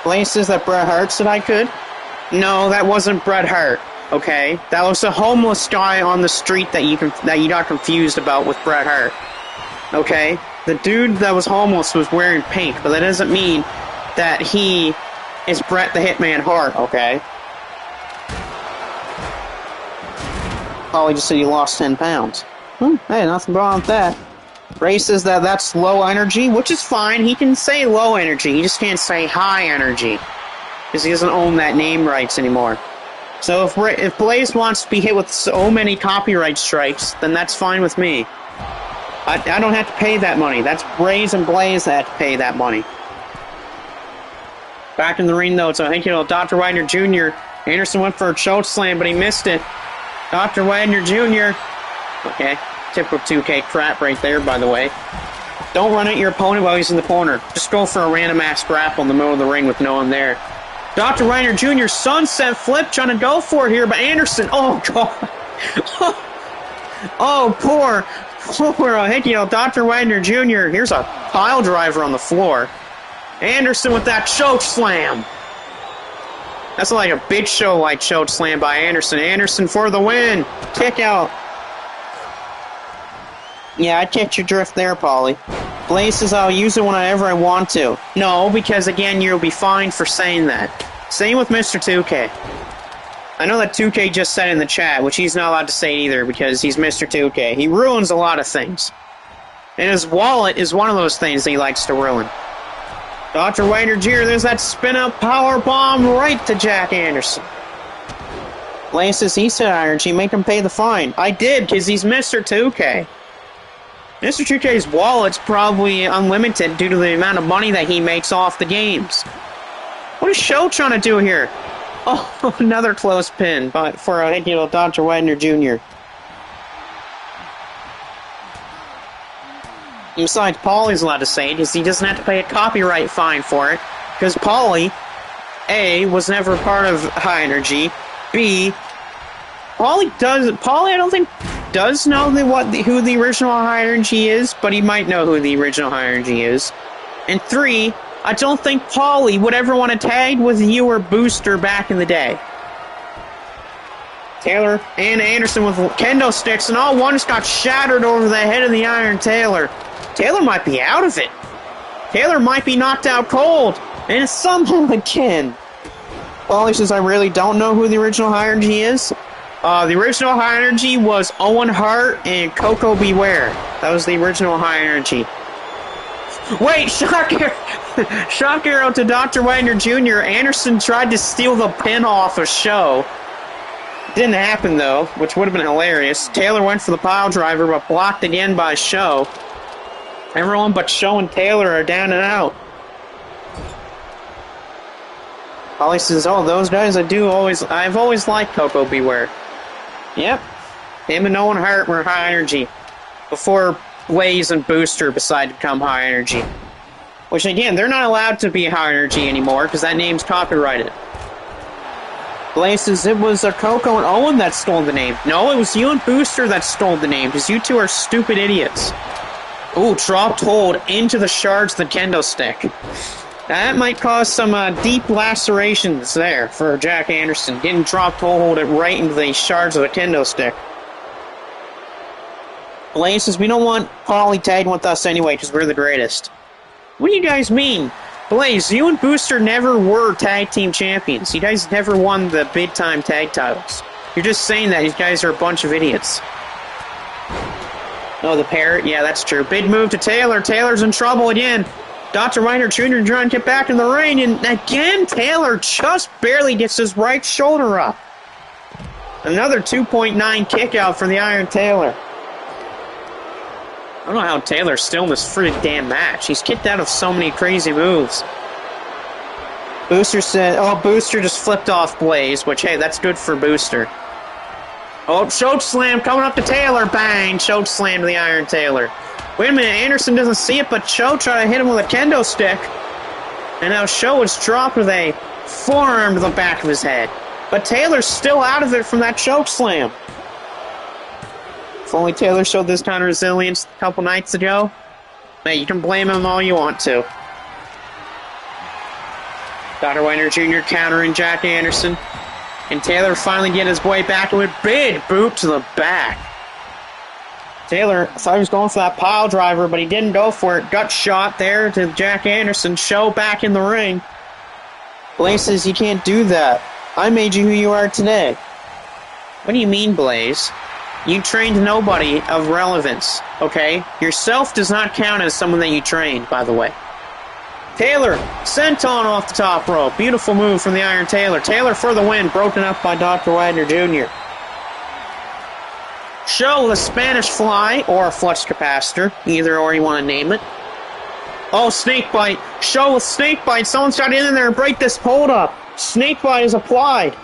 Blaze says that Bret Hart said I could? No, that wasn't Bret Hart. Okay, that was a homeless guy on the street that you got confused about with Bret Hart. Okay, the dude that was homeless was wearing pink, but that doesn't mean that he is Bret the Hitman Hart. Okay. Paulie just said he lost 10 pounds. Hey, nothing wrong with that. Ray says that's low energy, which is fine. He can say low energy. He just can't say high energy because he doesn't own that name rights anymore. So if Blaze wants to be hit with so many copyright strikes, then that's fine with me. I don't have to pay that money. That's Raze and Blaze that have to pay that money. Back in the ring, though, so I think, Dr. Widener Jr. Anderson went for a choke slam, but he missed it. Dr. Widener Jr. Okay, typical 2K crap right there, by the way. Don't run at your opponent while he's in the corner. Just go for a random-ass grapple in the middle of the ring with no one there. Dr. Widener Jr. sunset flip trying to go for it here, but Anderson, oh god. Oh, poor Dr. Widener Jr. Here's a pile driver on the floor. Anderson with that choke slam. That's like a Big Show-like choke slam by Anderson. Anderson for the win. Kick out. Yeah, I catch your drift there, Paulie. Blaze says I'll use it whenever I want to. No, because again, you'll be fined for saying that. Same with Mr. 2K. I know that 2K just said in the chat, which he's not allowed to say either because he's Mr. 2K. He ruins a lot of things. And his wallet is one of those things that he likes to ruin. Dr. Widener Jr., there's that spin-up power bomb right to Jack Anderson. Blaze says he said energy, make him pay the fine. I did, because he's Mr. 2K. Mr. 2K's wallet's probably unlimited due to the amount of money that he makes off the games. What is Show trying to do here? Oh, another close pin for Dr. Widener Jr. Besides, Paulie's allowed to say it because he doesn't have to pay a copyright fine for it. Because Paulie, A, was never part of High Energy. B, Paulie, I don't think does know who the original High Energy is, but he might know who the original High Energy is. And 3, I don't think Paulie would ever want to tag with you or Booster back in the day. Taylor and Anderson with kendo sticks, and all one just got shattered over the head of the Iron Taylor. Taylor might be out of it. Taylor might be knocked out cold, and somehow again. Paulie says, I really don't know who the original High Energy is. The original High Energy was Owen Hart and Coco Beware. That was the original High Energy. Wait, shock arrow to Dr. Wagner Jr. Anderson tried to steal the pin off a Show. Didn't happen, though, which would have been hilarious. Taylor went for the pile driver, but blocked again by Show. Everyone but Show and Taylor are down and out. Paulie says, oh, those guys, I've always liked Coco Beware. Yep. Him and Owen Hart were High Energy. Before Blaze and Booster decided to become High Energy. Which, again, they're not allowed to be High Energy anymore, because that name's copyrighted. Blaze says it was Coco and Owen that stole the name. No, it was you and Booster that stole the name, because you two are stupid idiots. Ooh, dropped hold into the shards of the kendo stick. That might cause some deep lacerations there for Jack Anderson. Getting dropped hold it right into the shards of the kendo stick. Blaze says, we don't want Paulie tagging with us anyway, because we're the greatest. What do you guys mean? Blaze, you and Booster never were tag team champions. You guys never won the big-time tag titles. You're just saying that. You guys are a bunch of idiots. Oh, the parrot? Yeah, that's true. Big move to Taylor. Taylor's in trouble again. Dr. Reiner Jr. trying to get back in the ring, and again, Taylor just barely gets his right shoulder up. Another 2.9 kick out for the Iron Taylor. I don't know how Taylor's still in this freaking damn match. He's kicked out of so many crazy moves. Booster said, oh, Booster just flipped off Blaze, which, hey, that's good for Booster. Oh, choke slam coming up to Taylor. Bang, choke slam to the Iron Taylor. Wait a minute, Anderson doesn't see it, but Cho tried to hit him with a kendo stick. And now Cho is dropped with a forearm to the back of his head. But Taylor's still out of it from that choke slam. If only Taylor showed this kind of resilience a couple nights ago. Hey, you can blame him all you want to. Dr. Weiner Jr. countering Jack Anderson. And Taylor finally getting his way back with a big boot to the back. Taylor thought he was going for that pile driver, but he didn't go for it. Gut shot there to Jack Anderson. Show back in the ring. Blaze says, you can't do that. I made you who you are today. What do you mean, Blaze? You trained nobody of relevance, okay? Yourself does not count as someone that you trained, by the way. Taylor, senton off the top rope. Beautiful move from the Iron Taylor. Taylor for the win, broken up by Dr. Wagner Jr. Show with a Spanish fly or a flux capacitor, either or you want to name it. Oh, snake bite. Show with snake bite. Someone's got in there and break this hold up. Snake bite is applied.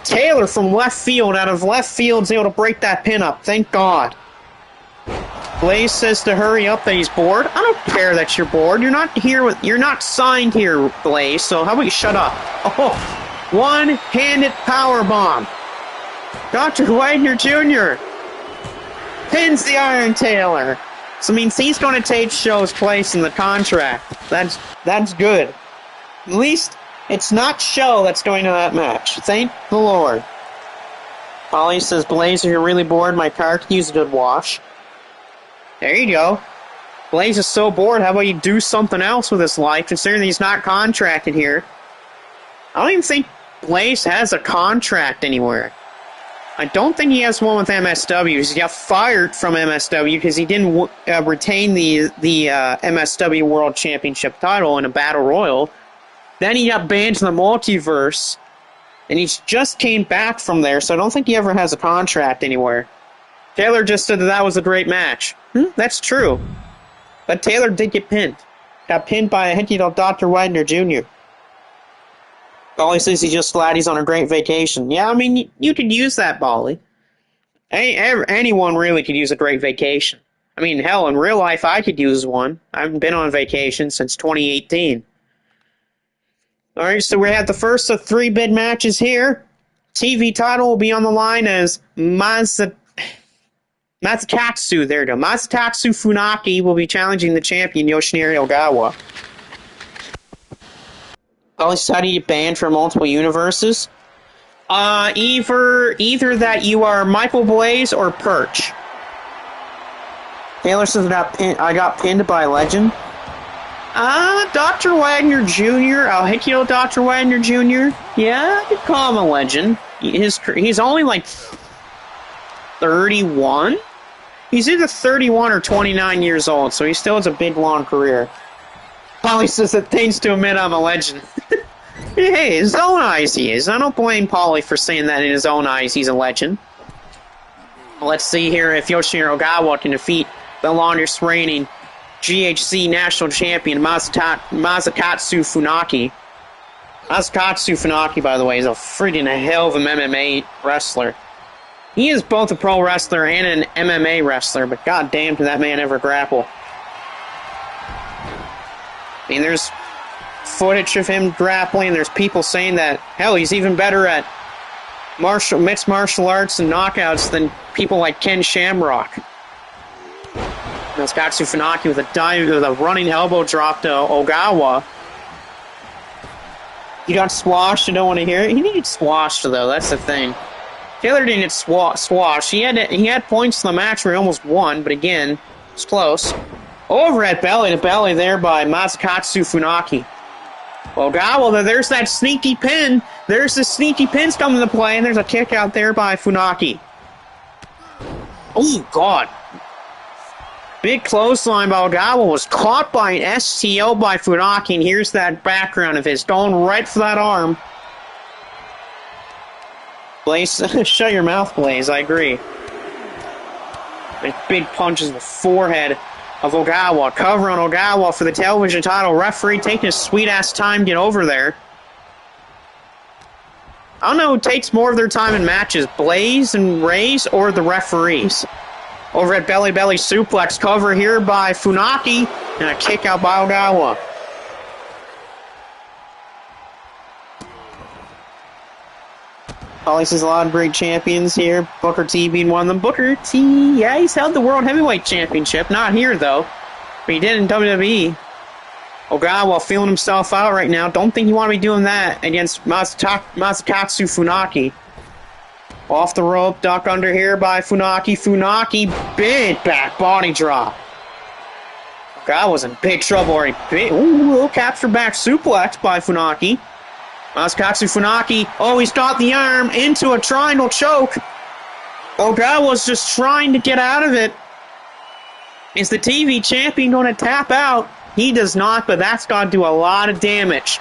Taylor from left field, out of left field, is able to break that pin up. Thank God. Blaze says to hurry up that he's bored. I don't care that you're bored. You're not signed here, Blaze, so how about you shut up? Oh, one-handed power bomb. Dr. Wagner Jr. pins the Iron Taylor. So it means he's going to take Show's place in the contract. That's good. At least it's not Show that's going to that match. Thank the Lord. Paulie says, Blaze, if you're really bored, my car could use a good wash. There you go. Blaze is so bored, how about you do something else with his life, considering he's not contracted here. I don't even think Blaze has a contract anywhere. I don't think he has one with MSW. He got fired from MSW because he didn't retain the MSW World Championship title in a Battle Royal. Then he got banned from the Multiverse, and he just came back from there, so I don't think he ever has a contract anywhere. Taylor just said that was a great match. That's true. But Taylor did get pinned. Got pinned by a hinky old Dr. Wagner Jr. Bally says he's just glad he's on a great vacation. Yeah, I mean, you could use that, Bally. Anyone really could use a great vacation. I mean, hell, in real life, I could use one. I haven't been on vacation since 2018. Alright, so we had the first of 3 bid matches here. TV title will be on the line as Masakatsu, there we go. Masakatsu Funaki will be challenging the champion Yoshinari Ogawa. How do you get banned from multiple universes? Either that you are Michael Blaze or Perch. Taylor says I got pinned by a legend. Dr. Wagner Jr. I'll hit you, Dr. Wagner Jr. Yeah, I could call him a legend. He's only like 31? He's either 31 or 29 years old, so he still has a big, long career. Polly says that things to admit I'm a legend. Hey, his own eyes he is. I don't blame Polly for saying that in his own eyes he's a legend. Let's see here if Yoshinari Ogawa can defeat the longest reigning GHC national champion Masakatsu Funaki. Masakatsu Funaki, by the way, is a freaking hell of an MMA wrestler. He is both a pro wrestler and an MMA wrestler, but goddamn, did that man ever grapple. I mean, there's footage of him grappling. There's people saying that, hell, he's even better at mixed martial arts and knockouts than people like Ken Shamrock. Masakatsu Funaki with a running elbow drop to Ogawa. He got squashed. I don't want to hear it. He didn't get squashed, though. That's the thing. Taylor didn't get squashed. He had points in the match where he almost won, but again, it's close. Over at belly to belly there by Masakatsu Funaki. Ogawa, there's that sneaky pin. There's the sneaky pins coming into play, and there's a kick out there by Funaki. Oh, God. Big clothesline by Ogawa was caught by an STO by Funaki, and here's that background of his going right for that arm. Blaze, shut your mouth, Blaze, I agree. Big punches in the forehead of Ogawa. Cover on Ogawa for the television title. Referee taking his sweet-ass time to get over there. I don't know who takes more of their time in matches, Blaze and Rays or the referees. Over at belly suplex, cover here by Funaki, and a kick out by Ogawa. Holly says a lot of great champions here. Booker T being one of them. Booker T, yeah, he's held the World Heavyweight Championship. Not here, though. But he did in WWE. Ogawa feeling himself out right now. Don't think you want to be doing that against Masakatsu Funaki. Off the rope, duck under here by Funaki. Funaki, big back body drop. Ogawa's in big trouble already. Little capture back suplex by Funaki. Masakatsu Funaki, he's got the arm into a triangle choke. Ogawa's just trying to get out of it. Is the TV champion going to tap out? He does not, but that's got to do a lot of damage.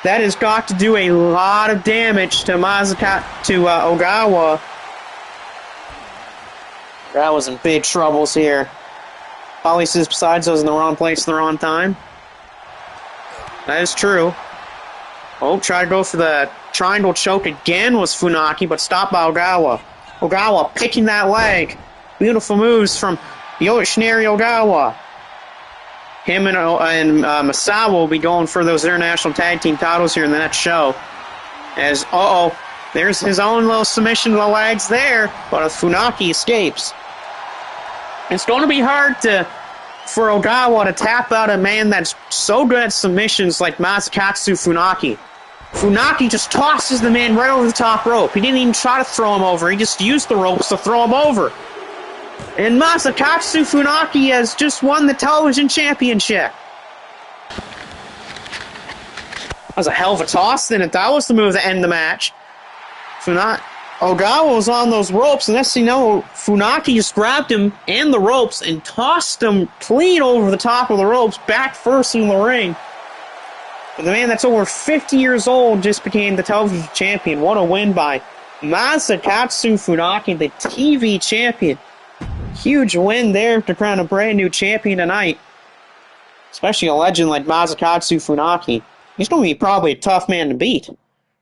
That has got to do a lot of damage to Ogawa. Ogawa's in big troubles here. Holly says besides those in the wrong place at the wrong time. That is true. Try to go for the triangle choke again was Funaki, but stopped by Ogawa. Ogawa picking that leg. Beautiful moves from Yoshinari Ogawa. Him and Masawa will be going for those international tag team titles here in the next show. As, there's his own little submission to the legs there, but Funaki escapes. It's going to be hard for Ogawa to tap out a man that's so good at submissions like Masakatsu Funaki. Funaki just tosses the man right over the top rope. He didn't even try to throw him over. He just used the ropes to throw him over. And Masakatsu Funaki has just won the television championship. That was a hell of a toss, then, if that was the move to end the match. Ogawa was on those ropes, and next thing you know, Funaki just grabbed him and the ropes and tossed him clean over the top of the ropes, back first in the ring. And the man that's over 50 years old just became the television champion. What a win by Masakatsu Funaki, the TV champion. Huge win there to crown a brand new champion tonight. Especially a legend like Masakatsu Funaki. He's going to be probably a tough man to beat.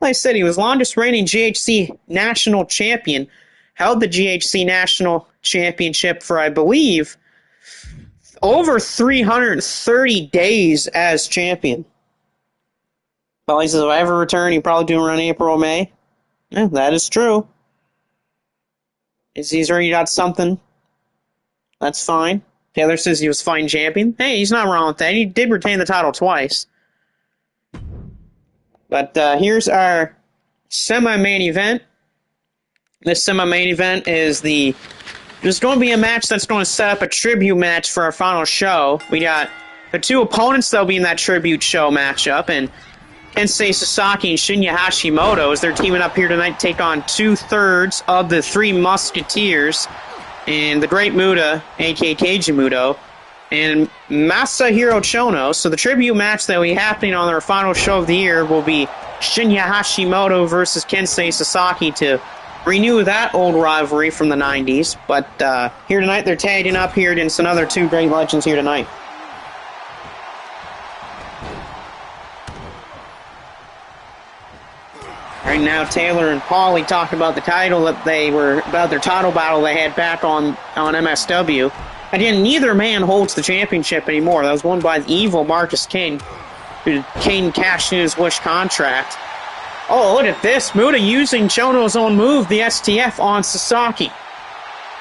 Like I said, he was longest reigning GHC national champion. Held the GHC national championship for, I believe, over 330 days as champion. Well, he says if I ever return, he'll probably do it around April or May. Yeah, that is true. He's already got something. That's fine. Taylor says he was fine champion. Hey, he's not wrong with that. He did retain the title twice. But here's our semi-main event. This semi-main event is there's going to be a match that's going to set up a tribute match for our final show. We got the two opponents that'll be in that tribute show matchup, and Kensei Sasaki and Shinya Hashimoto, as they're teaming up here tonight to take on 2/3 of the Three Musketeers, and the Great Muta, aka Keiji Muto, and Masahiro Chono. So the tribute match that will be happening on their final show of the year will be Shinya Hashimoto versus Kensei Sasaki to renew that old rivalry from the 90s. But here tonight, they're tagging up here against another two great legends here tonight. Right now, Taylor and Paulie talk about the title about their title battle they had back on MSW. Again, neither man holds the championship anymore. That was won by the evil Marcus King, who King cashed in his Wish contract. Oh, look at this. Muta using Chono's own move, the STF, on Sasaki.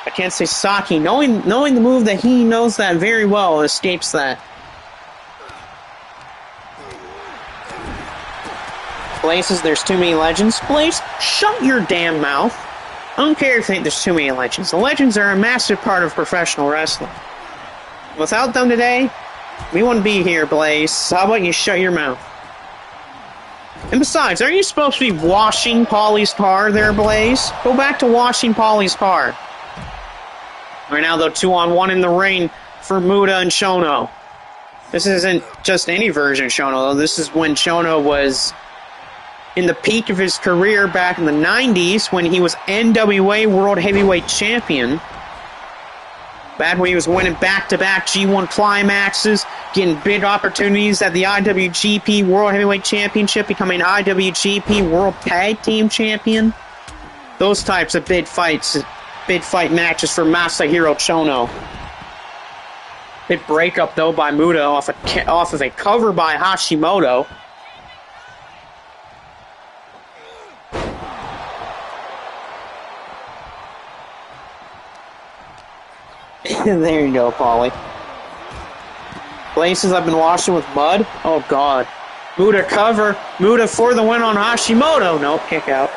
I can't say Sasaki, knowing the move that he knows that very well, escapes that. Places, there's too many legends. Blaze, shut your damn mouth. I don't care if you think there's too many legends. The legends are a massive part of professional wrestling. Without them today, we wouldn't be here, Blaze. How about you shut your mouth? And besides, aren't you supposed to be washing Paulie's car there, Blaze? Go back to washing Paulie's car. Right now, though, 2-on-1 in the ring for Muta and Chono. This isn't just any version of Chono, though. This is when Chono was in the peak of his career back in the 90s when he was NWA World Heavyweight Champion. Back when he was winning back-to-back G1 climaxes, getting big opportunities at the IWGP World Heavyweight Championship, becoming IWGP World Tag Team Champion. Those types of big fight matches for Masahiro Chono. Big breakup, though, by Muta off of a cover by Hashimoto. There you go, Paulie. Places I've been washing with mud. Oh, God. Muta cover. Muta for the win on Hashimoto. Nope, kick out.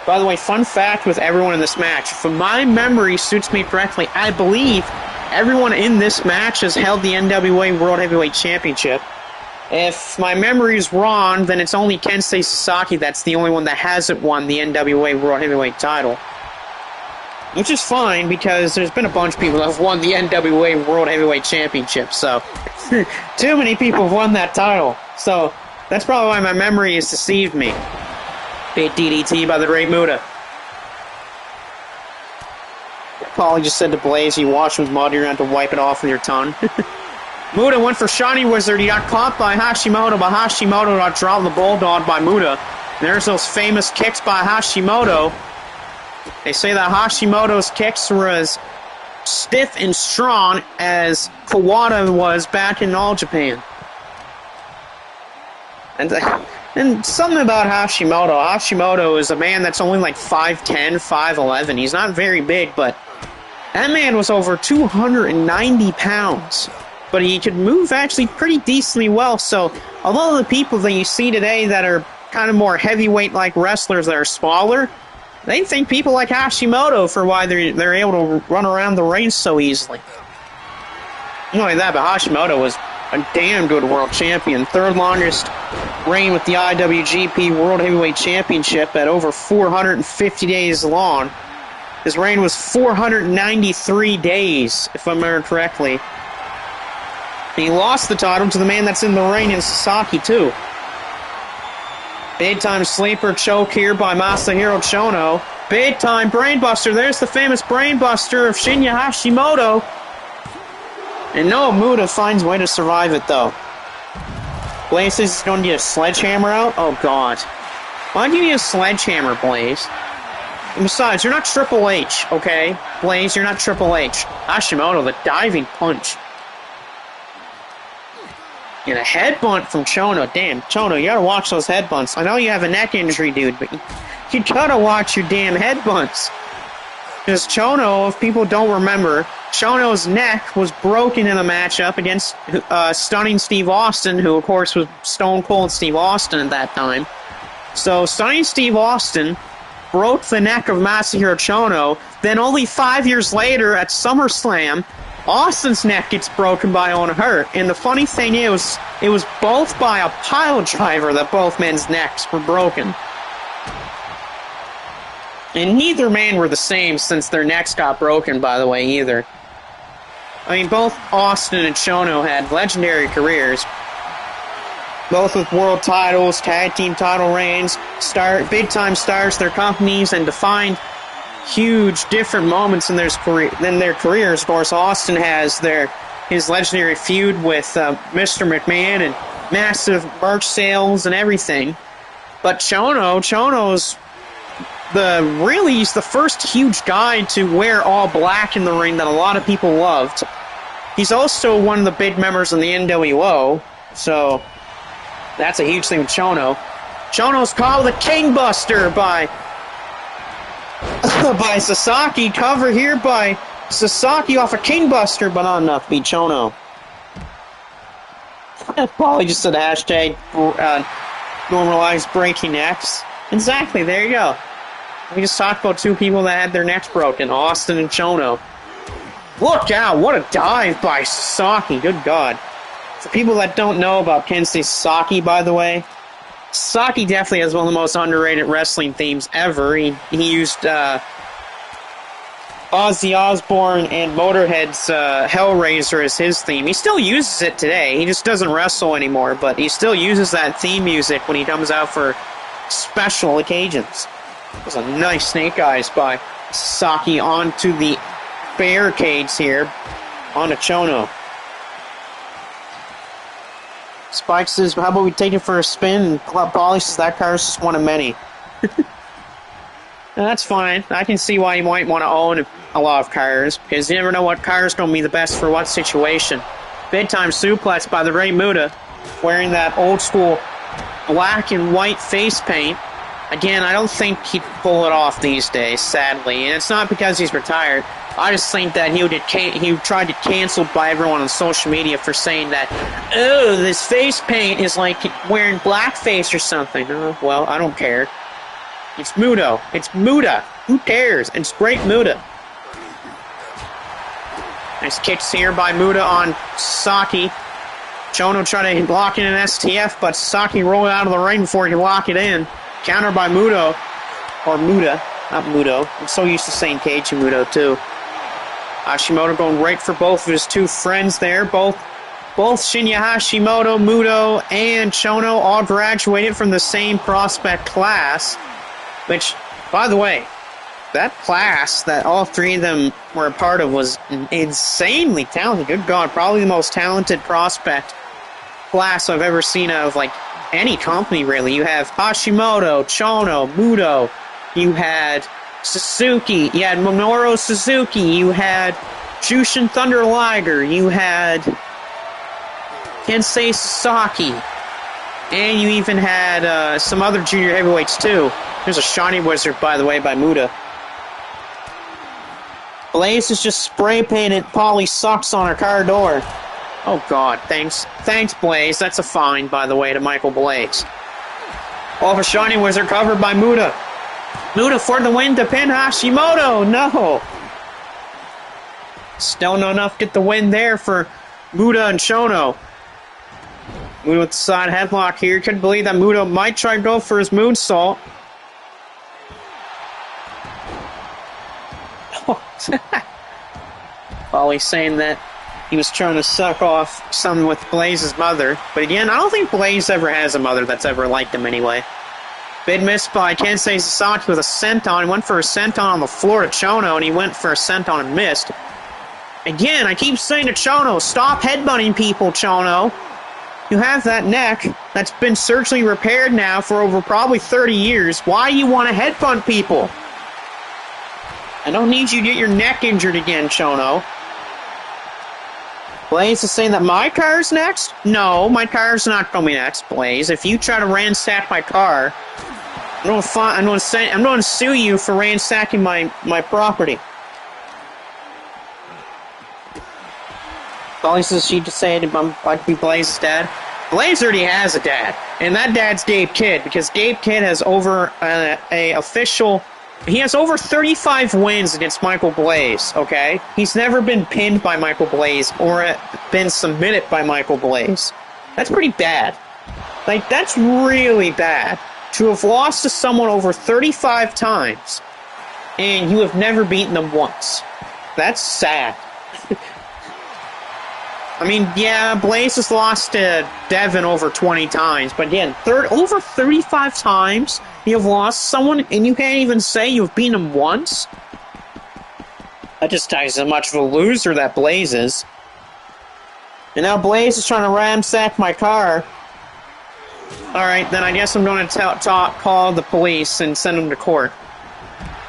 By the way, fun fact with everyone in this match. If my memory suits me correctly, I believe everyone in this match has held the NWA World Heavyweight Championship. If my memory is wrong, then it's only Kensei Sasaki that's the only one that hasn't won the NWA World Heavyweight title. Which is fine, because there's been a bunch of people that have won the NWA World Heavyweight Championship, so too many people have won that title. So that's probably why my memory has deceived me. Big DDT by the Great Muta. Paulie just said to Blaze, you wash with mud, you're going to have to wipe it off with your tongue. Muta went for Shiny Wizard, he got caught by Hashimoto, but Hashimoto got dropped the Bulldog by Muta. There's those famous kicks by Hashimoto. They say that Hashimoto's kicks were as stiff and strong as Kawada was back in All Japan. And something about Hashimoto. Hashimoto is a man that's only like 5'10", 5'11". He's not very big, but that man was over 290 pounds. But he could move actually pretty decently well, so although the people that you see today that are kind of more heavyweight-like wrestlers that are smaller, they thank people like Hashimoto for why they're able to run around the ring so easily. Not only that, but Hashimoto was a damn good world champion. Third longest reign with the IWGP World Heavyweight Championship at over 450 days long. His reign was 493 days, if I remember correctly. He lost the title to the man that's in the ring in Sasaki, too. Big time sleeper choke here by Masahiro Chono. Big time brainbuster. There's the famous brainbuster of Shinya Hashimoto. And no, Muta finds a way to survive it, though. Blaze says he's going to get a sledgehammer out? Oh, God. Why do you need a sledgehammer, Blaze? And besides, you're not Triple H, okay? Blaze, you're not Triple H. Hashimoto, the diving punch. And a headbutt from Chono. Damn, Chono, you gotta watch those headbutts. I know you have a neck injury, dude, but you gotta watch your damn headbutts. Because Chono, if people don't remember, Chono's neck was broken in a matchup against Stunning Steve Austin, who, of course, was Stone Cold Steve Austin at that time. So, Stunning Steve Austin broke the neck of Masahiro Chono. Then, only 5 years later, at SummerSlam, Austin's neck gets broken by Owen Hart. And the funny thing is, it was both by a pile driver that both men's necks were broken. And neither man were the same since their necks got broken, by the way, either. I mean, both Austin and Chono had legendary careers. Both with world titles, tag team title reigns, big-time stars, their companies, and defined huge different moments in their careers. Of course, Austin has his legendary feud with Mr. McMahon and massive merch sales and everything. But Chono's he's the first huge guy to wear all black in the ring that a lot of people loved. He's also one of the big members in the NWO, so that's a huge thing with Chono. Chono's called the King Buster by Sasaki. Cover here by Sasaki off a King Buster, but not enough to beat Chono. Probably just said hashtag normalize breaking necks. Exactly, there you go. We just talked about two people that had their necks broken, Austin and Chono. Look out, what a dive by Sasaki, good God. For people that don't know about Kensei Sasaki, by the way, Sasaki definitely has one of the most underrated wrestling themes ever. He used Ozzy Osbourne and Motorhead's Hellraiser as his theme. He still uses it today. He just doesn't wrestle anymore, but he still uses that theme music when he comes out for special occasions. It was a nice snake eyes by Sasaki onto the barricades here, onto Chono. Spike says, how about we take it for a spin? And Paulie says, that car's just one of many. That's fine. I can see why you might want to own a lot of cars, because you never know what car is going to be the best for what situation. Big time suplex by the Rey Muta, wearing that old school black and white face paint. Again, I don't think he'd pull it off these days, sadly. And it's not because he's retired. I just think that he tried to get canceled by everyone on social media for saying that, oh, this face paint is like wearing blackface or something. Oh, well, I don't care. It's Muto. It's Muta. Who cares? It's great Muta. Nice kicks here by Muta on Sasaki. Chono tried to lock in an STF, but Sasaki rolled out of the ring before he could lock it in. Counter by Muto. Or Muta. Not Muto. I'm so used to saying Keiji Muto, too. Hashimoto going right for both of his two friends there. Both Shinya Hashimoto, Muto, and Chono all graduated from the same prospect class. Which, by the way, that class that all three of them were a part of was insanely talented. Good God, probably the most talented prospect class I've ever seen out of, like, any company, really. You have Hashimoto, Chono, Muto. You had Suzuki. You had Minoru Suzuki. You had Jushin Thunder Liger. You had Kensei Sasaki. And you even had some other junior heavyweights, too. There's a Shiny Wizard, by the way, by Muta. Blaze is just spray painted Polly sucks on her car door. Oh, God. Thanks, Blaze. That's a fine, by the way, to Michael Blaze. Off a Shiny Wizard covered by Muta. Muta for the win to pin Hashimoto. No. Still not enough to get the win there for Muta and Chono. Muta with the side headlock here. Couldn't believe that Muta might try to go for his moonsault. Polly saying that he was trying to suck off something with Blaze's mother. But again, I don't think Blaze ever has a mother that's ever liked him anyway. Big miss by Kensei Sasaki with a senton. He went for a senton on the floor to Chono, and he went for a senton and missed. Again, I keep saying to Chono, stop headbutting people, Chono. You have that neck that's been surgically repaired now for over probably 30 years. Why do you want to headbutt people? I don't need you to get your neck injured again, Chono. Blaze is saying that my car's next? No, my car's not going to be next, Blaze. If you try to ransack my car, I'm going to sue you for ransacking my property. Blaze says she just said I'd be Blaze's dad. Blaze already has a dad, and that dad's Gabe Kidd, because Gabe Kidd has over he has over 35 wins against Michael Blaze, okay? He's never been pinned by Michael Blaze or been submitted by Michael Blaze. That's pretty bad. Like, that's really bad. To have lost to someone over 35 times, and you have never beaten them once. That's sad. I mean, yeah, Blaze has lost to Devin over 20 times, but again, over 35 times you have lost someone, and you can't even say you've beaten him once? That just tells you how much of a loser that Blaze is. And now Blaze is trying to ransack my car. Alright, then I guess I'm going to call the police and send him to court.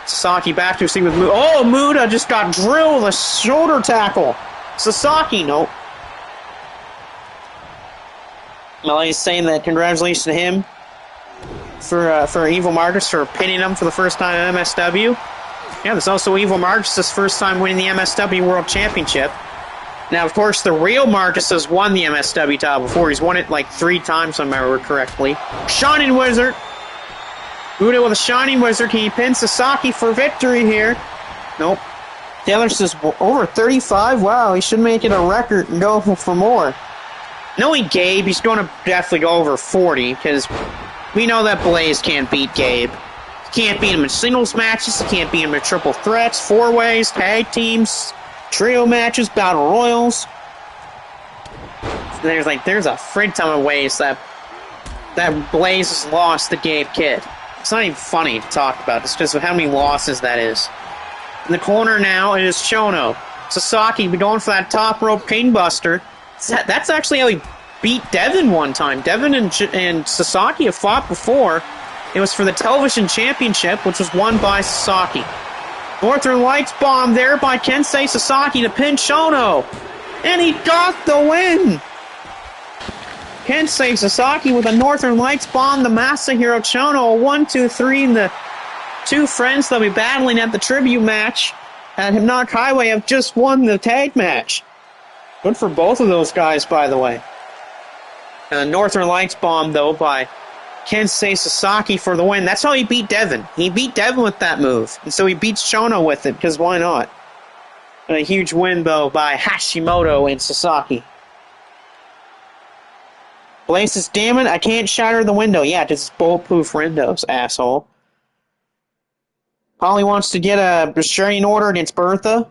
Sasaki back to see with Muda. Oh, Muda just got drilled with a shoulder tackle. Sasaki, nope. Well, he's saying that congratulations to him for Evil Marcus for pinning him for the first time in MSW. Yeah, there's also Evil Marcus' first time winning the MSW World Championship. Now, of course, the real Marcus has won the MSW title before. He's won it like 3 times, if I remember correctly. Shining Wizard. Muda with a Shining Wizard. He pins Sasaki for victory here. Nope. Taylor says over 35? Wow, he should make it a record and go for more. Knowing Gabe, he's going to definitely go over 40, because we know that Blaze can't beat Gabe. He can't beat him in singles matches, he can't beat him in triple threats, 4-ways, tag teams, trio matches, battle royals. There's a frig ton of ways that Blaze has lost to Gabe Kidd. It's not even funny to talk about, it's just how many losses that is. In the corner now, it is Chono. Sasaki be going for that top rope Kingbuster. That's actually how he beat Devin one time. Devin and Sasaki have fought before. It was for the television championship, which was won by Sasaki. Northern Lights bomb there by Kensei Sasaki to pin Chono. And he got the win! Kensei Sasaki with a Northern Lights bomb to Masahiro Chono. A 1-2-3, and the two friends that'll be battling at the tribute match at Hypnotic Highway have just won the tag match. Good for both of those guys, by the way. Northern Lights bomb, though, by Kensei Sasaki for the win. That's how he beat Devin. He beat Devin with that move. And so he beats Chono with it, because why not? And a huge win, though, by Hashimoto and Sasaki. Blaze says, damn it, I can't shatter the window. Yeah, just bulletproof windows, asshole. Polly wants to get a restraining order against Bertha.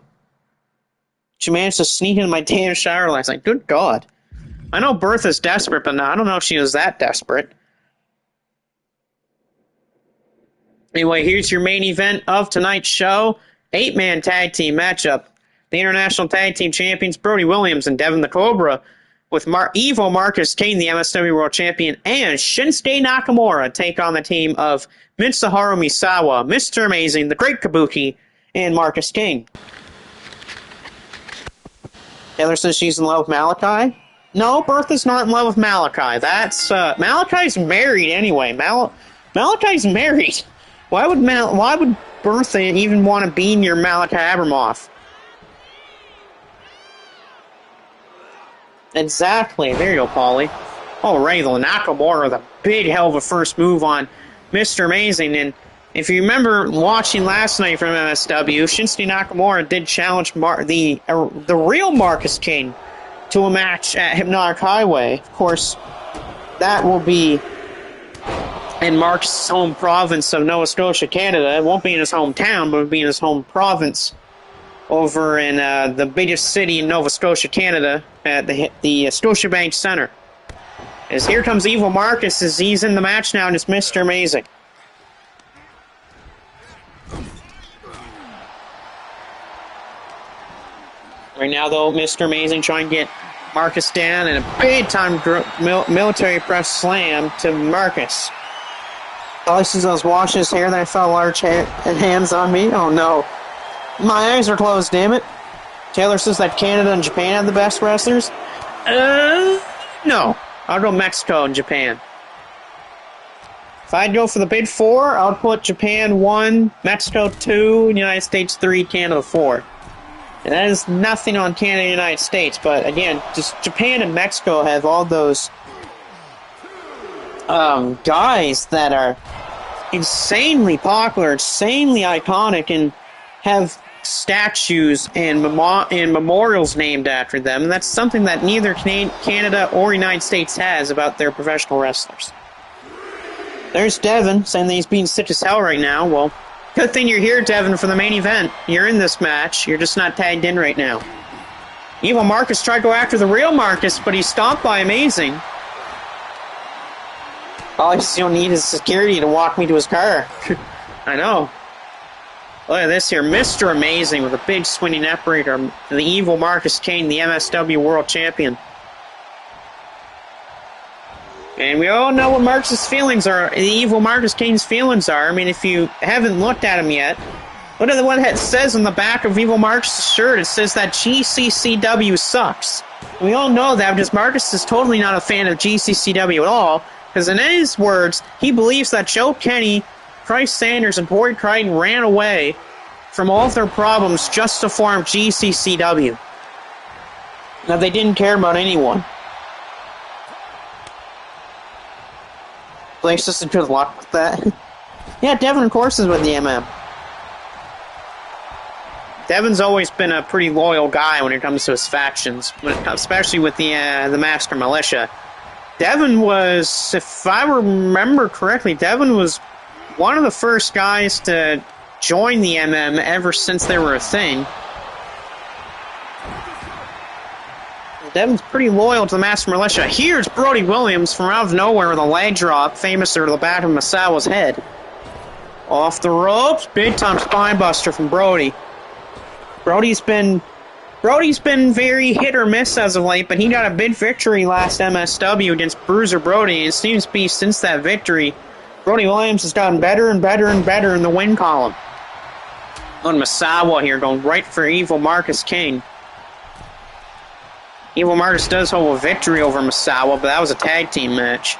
She managed to sneak into my damn shower last night. Good God. I know Bertha's desperate, but I don't know if she was that desperate. Anyway, here's your main event of tonight's show. 8-man tag team matchup. The International Tag Team Champions Brody Williams and Devin the Cobra with Evo Marcus Kane, the MSW World Champion, and Shinsuke Nakamura take on the team of Mitsuharu Misawa, Mr. Amazing, the Great Kabuki, and Marcus King. Taylor says she's in love with Malachi. No, Bertha's not in love with Malachi. That's, Malachi's married anyway. Malachi's married. Why would Bertha even want to be near Malachi Abramoff? Exactly. There you go, Paulie. Alright, the Nakamura with a big hell of a first move on Mr. Amazing. And if you remember watching last night from MSW, Shinsuke Nakamura did challenge the real Marcus King to a match at Hypnotic Highway. Of course, that will be in Marcus' home province of Nova Scotia, Canada. It won't be in his hometown, but it'll be in his home province over in the biggest city in Nova Scotia, Canada, at the Scotiabank Center. As here comes Evil Marcus as he's in the match now, and it's Mr. Amazing. Right now, though, Mr. Amazing trying to get Marcus down, and a big-time military press slam to Marcus. All since I was washing his hair, then I felt large hands on me. Oh, no. My eyes are closed, damn it. Taylor says that Canada and Japan have the best wrestlers. No. I'll go Mexico and Japan. If I'd go for the big four, I would put Japan 1, Mexico 2, United States 3, Canada 4. And that is nothing on Canada and United States, but again, just Japan and Mexico have all those guys that are insanely popular, insanely iconic, and have statues and memorials named after them. And that's something that neither Canada or United States has about their professional wrestlers. There's Devin saying that he's being sick as hell right now. Well, good thing you're here, Devin, for the main event. You're in this match. You're just not tagged in right now. Evil Marcus tried to go after the real Marcus, but he's stopped by Amazing. All I still need is security to walk me to his car. I know. Look at this here. Mr. Amazing with a big swinging neckbreaker. The Evil Marcus Kane, the MSW World Champion. And we all know what Marcus's feelings are, the Evil Marcus Kane's feelings are. I mean, if you haven't looked at him yet, look at what it says on the back of Evil Marcus's shirt. It says that GCCW sucks. We all know that because Marcus is totally not a fan of GCCW at all, because in his words, he believes that Joe Kenny, Christ Sanders, and Boyd Crichton ran away from all of their problems just to form GCCW. Now, they didn't care about anyone. Blake's just in good luck with that. Yeah, Devin, of course, is with the MM. Devin's always been a pretty loyal guy when it comes to his factions, especially with the Master Militia. Devin was, if I remember correctly, Devin was one of the first guys to join the MM ever since they were a thing. Devin's pretty loyal to the Master Militia. Here's Brody Williams from out of nowhere with a leg drop, famous to the back of Masawa's head. Off the ropes, big time spine buster from Brody. Brody's been very hit or miss as of late, but he got a big victory last MSW against Bruiser Brody, and it seems to be since that victory, Brody Williams has gotten better and better and better in the win column. On Masawa here, going right for Evil Marcus King. Evil Marcus does hold a victory over Masawa, but that was a tag team match.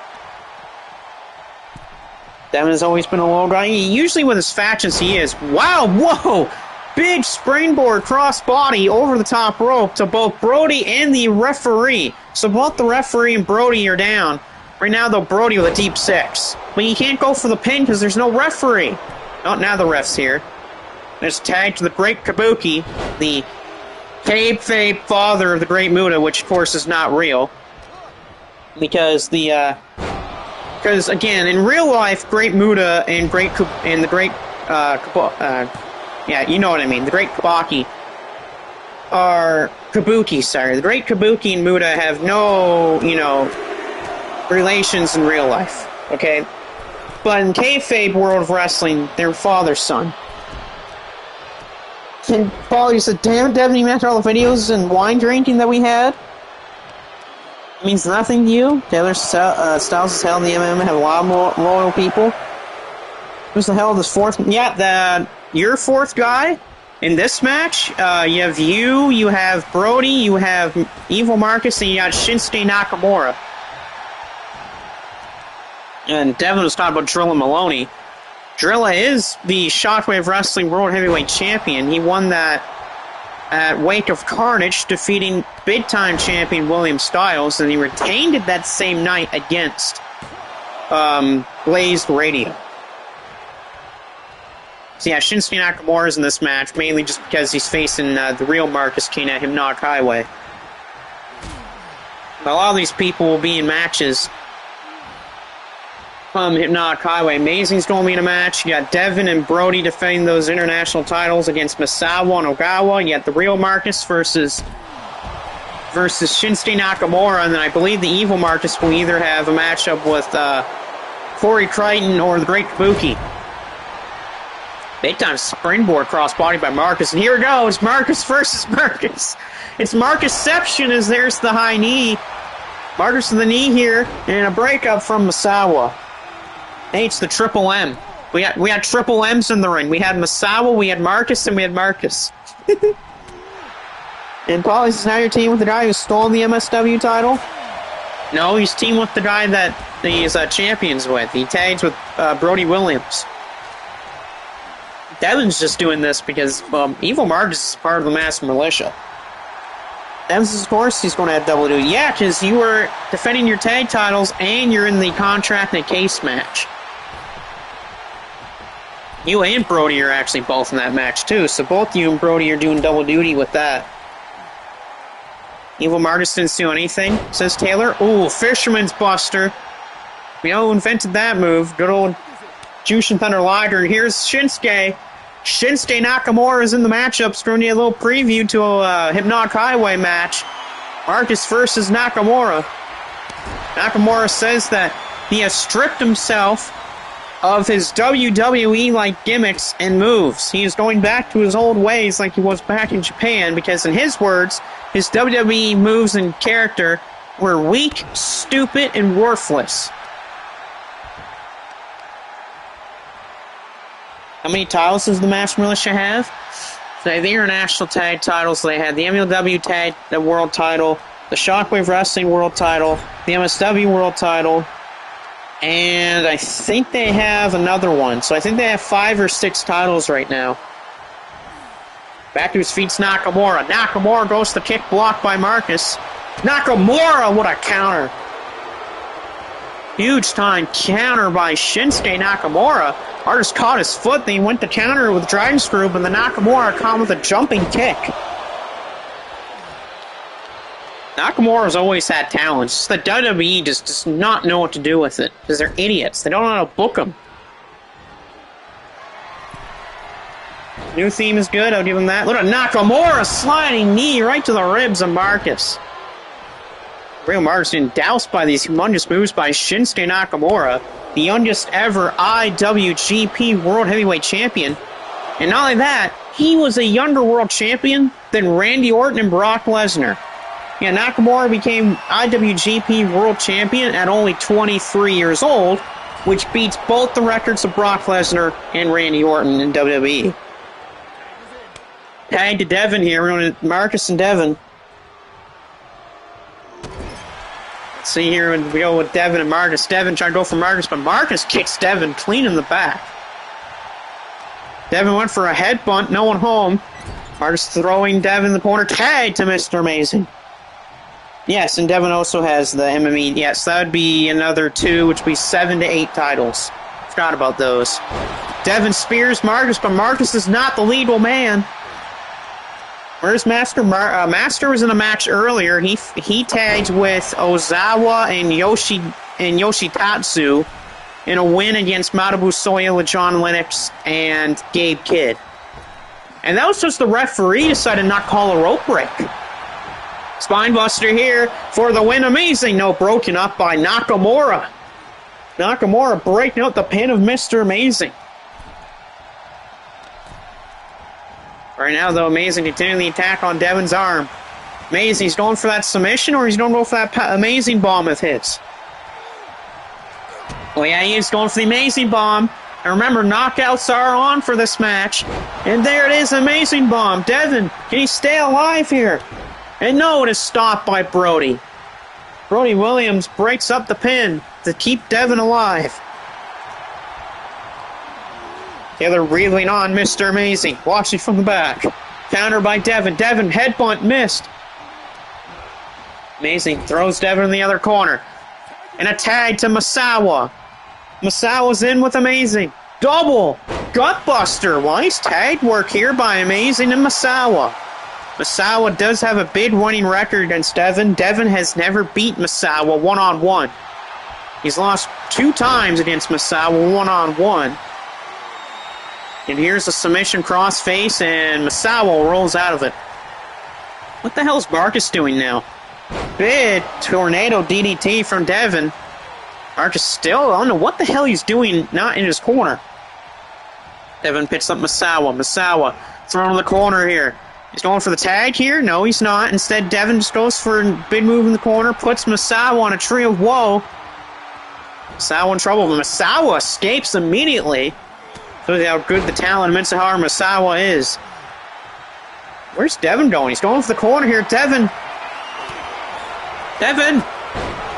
Devin has always been a low guy. Usually with his factions he is. Wow, whoa! Big springboard crossbody over the top rope to both Brody and the referee. So both the referee and Brody are down. Right now, though, Brody with a deep six. But you can't go for the pin because there's no referee. Oh, now the ref's here. There's a tag to the Great Kabuki, the kayfabe father of the Great Muta, which of course is not real. Because again, in real life, Great Muta and the Great yeah, you know what I mean. The Great Kabuki are Kabuki, sorry. The Great Kabuki and Muta have no, relations in real life. Okay? But in kayfabe world of wrestling, they're father-son. And Paul, you said, damn, Devin, you after all the videos and wine drinking that we had? It means nothing to you? Taylor Styles is hell in the MMA, have a lot more loyal people. Who's the hell this fourth? Yeah, your fourth guy in this match. You have Brody, you have Evil Marcus, and you got Shinsuke Nakamura. And Devin was talking about Drilla Maloney. Drilla is the Shockwave Wrestling World Heavyweight Champion. He won that at Wake of Carnage, defeating big-time champion William Styles, and he retained it that same night against Blazed Radio. So yeah, Shinsuke Nakamura is in this match, mainly just because he's facing the real Marcus King at Hypnotic Highway. But a lot of these people will be in matches from Hypnotic Highway. Amazing's going to be in a match. You got Devin and Brody defending those international titles against Masawa and Ogawa. You got the real Marcus versus Shinsuke Nakamura, and then I believe the Evil Marcus will either have a matchup with Corey Crichton or the Great Kabuki. Big time springboard crossbody by Marcus, and here it goes, Marcus versus Marcus. It's Marcusception as there's the high knee. Marcus to the knee here, and a breakup from Masawa. Hey, it's the Triple M. We had Triple M's in the ring. We had Masawa, we had Marcus, and we had Marcus. And Paul, is now your team with the guy who stole the MSW title? No, he's teamed with the guy that he's champions with. He tags with Brody Williams. Devin's just doing this because Evil Marcus is part of the Masked Militia. Devin's, of course, he's going to have double duty. Yeah, because you were defending your tag titles and you're in the contract and case match. You and Brody are actually both in that match, too. So both you and Brody are doing double duty with that. Evil Marcus didn't do anything, says Taylor. Ooh, Fisherman's Buster. We know who invented that move. Good old Jushin Thunder Liger. And here's Shinsuke. Shinsuke Nakamura is in the matchup. Throwing you a little preview to a Hypnotic Highway match. Marcus versus Nakamura. Nakamura says that he has stripped himself of his WWE-like gimmicks and moves. He is going back to his old ways like he was back in Japan because, in his words, his WWE moves and character were weak, stupid, and worthless. How many titles does the Masked Militia have? So they have the international tag titles. They had the MLW tag the world title, the Shockwave Wrestling world title, the MSW world title, and I think they have another one. So I think they have 5 or 6 titles right now. Back to his feet's Nakamura. Nakamura goes to the kick blocked by Marcus. Nakamura, what a counter. Huge time counter by Shinsuke Nakamura. Artist caught his foot, then he went to counter with Dragon Screw, but the Nakamura caught with a jumping kick. Nakamura's always had talent. It's just the WWE just does not know what to do with it, because they're idiots. They don't know how to book them. New theme is good, I'll give him that. Look at Nakamura sliding knee right to the ribs of Marcus. Real Marcus being doused by these humongous moves by Shinsuke Nakamura, the youngest ever IWGP World Heavyweight Champion. And not only that, he was a younger world champion than Randy Orton and Brock Lesnar. Yeah, Nakamura became IWGP World Champion at only 23 years old, which beats both the records of Brock Lesnar and Randy Orton in WWE. Tag to Devin here. We're going to Marcus and Devin. Let's see here, we go with Devin and Marcus. Devin trying to go for Marcus, but Marcus kicks Devin clean in the back. Devin went for a headbutt, no one home. Marcus throwing Devin in the corner. Tag to Mr. Amazing. Yes, and Devin also has the MMA. Yes, that would be another 2, which would be 7 to 8 titles. Forgot about those. Devin spears Marcus, but Marcus is not the legal man. Where's Master? Master was in a match earlier. He tagged with Ozawa and Yoshitatsu in a win against Matabu Soya, John Lennox, and Gabe Kidd. And that was just the referee decided to not call a rope break. Spinebuster here for the win. Amazing. No, broken up by Nakamura. Nakamura breaking out the pin of Mr. Amazing. Right now, though, Amazing continuing the attack on Devin's arm. Amazing, he's going for that submission, or he's going to go for that Amazing Bomb with hits. Oh, yeah, he is going for the Amazing Bomb. And remember, knockouts are on for this match. And there it is, Amazing Bomb. Devin, can he stay alive here? And no, it is stopped by Brody. Brody Williams breaks up the pin to keep Devin alive. Taylor reeling on Mr. Amazing. Watching from the back. Counter by Devin. Devin, headbutt missed. Amazing throws Devin in the other corner. And a tag to Misawa. Misawa's in with Amazing. Double gutbuster. Nice tag work here by Amazing and Misawa. Misawa does have a big winning record against Devin. Devin has never beat Misawa one-on-one. He's lost 2 times against Misawa one-on-one. And here's a submission crossface, and Misawa rolls out of it. What the hell is Marcus doing now? Big tornado DDT from Devin. Marcus still, I don't know what the hell he's doing, not in his corner. Devin picks up Misawa. Misawa thrown in the corner here. He's going for the tag here? No, he's not. Instead, Devin just goes for a big move in the corner, puts Misawa on a tree of woe. Misawa in trouble, but Misawa escapes immediately. Shows how good the talent of Mitsuharu Misawa is. Where's Devin going? He's going for the corner here. Devin!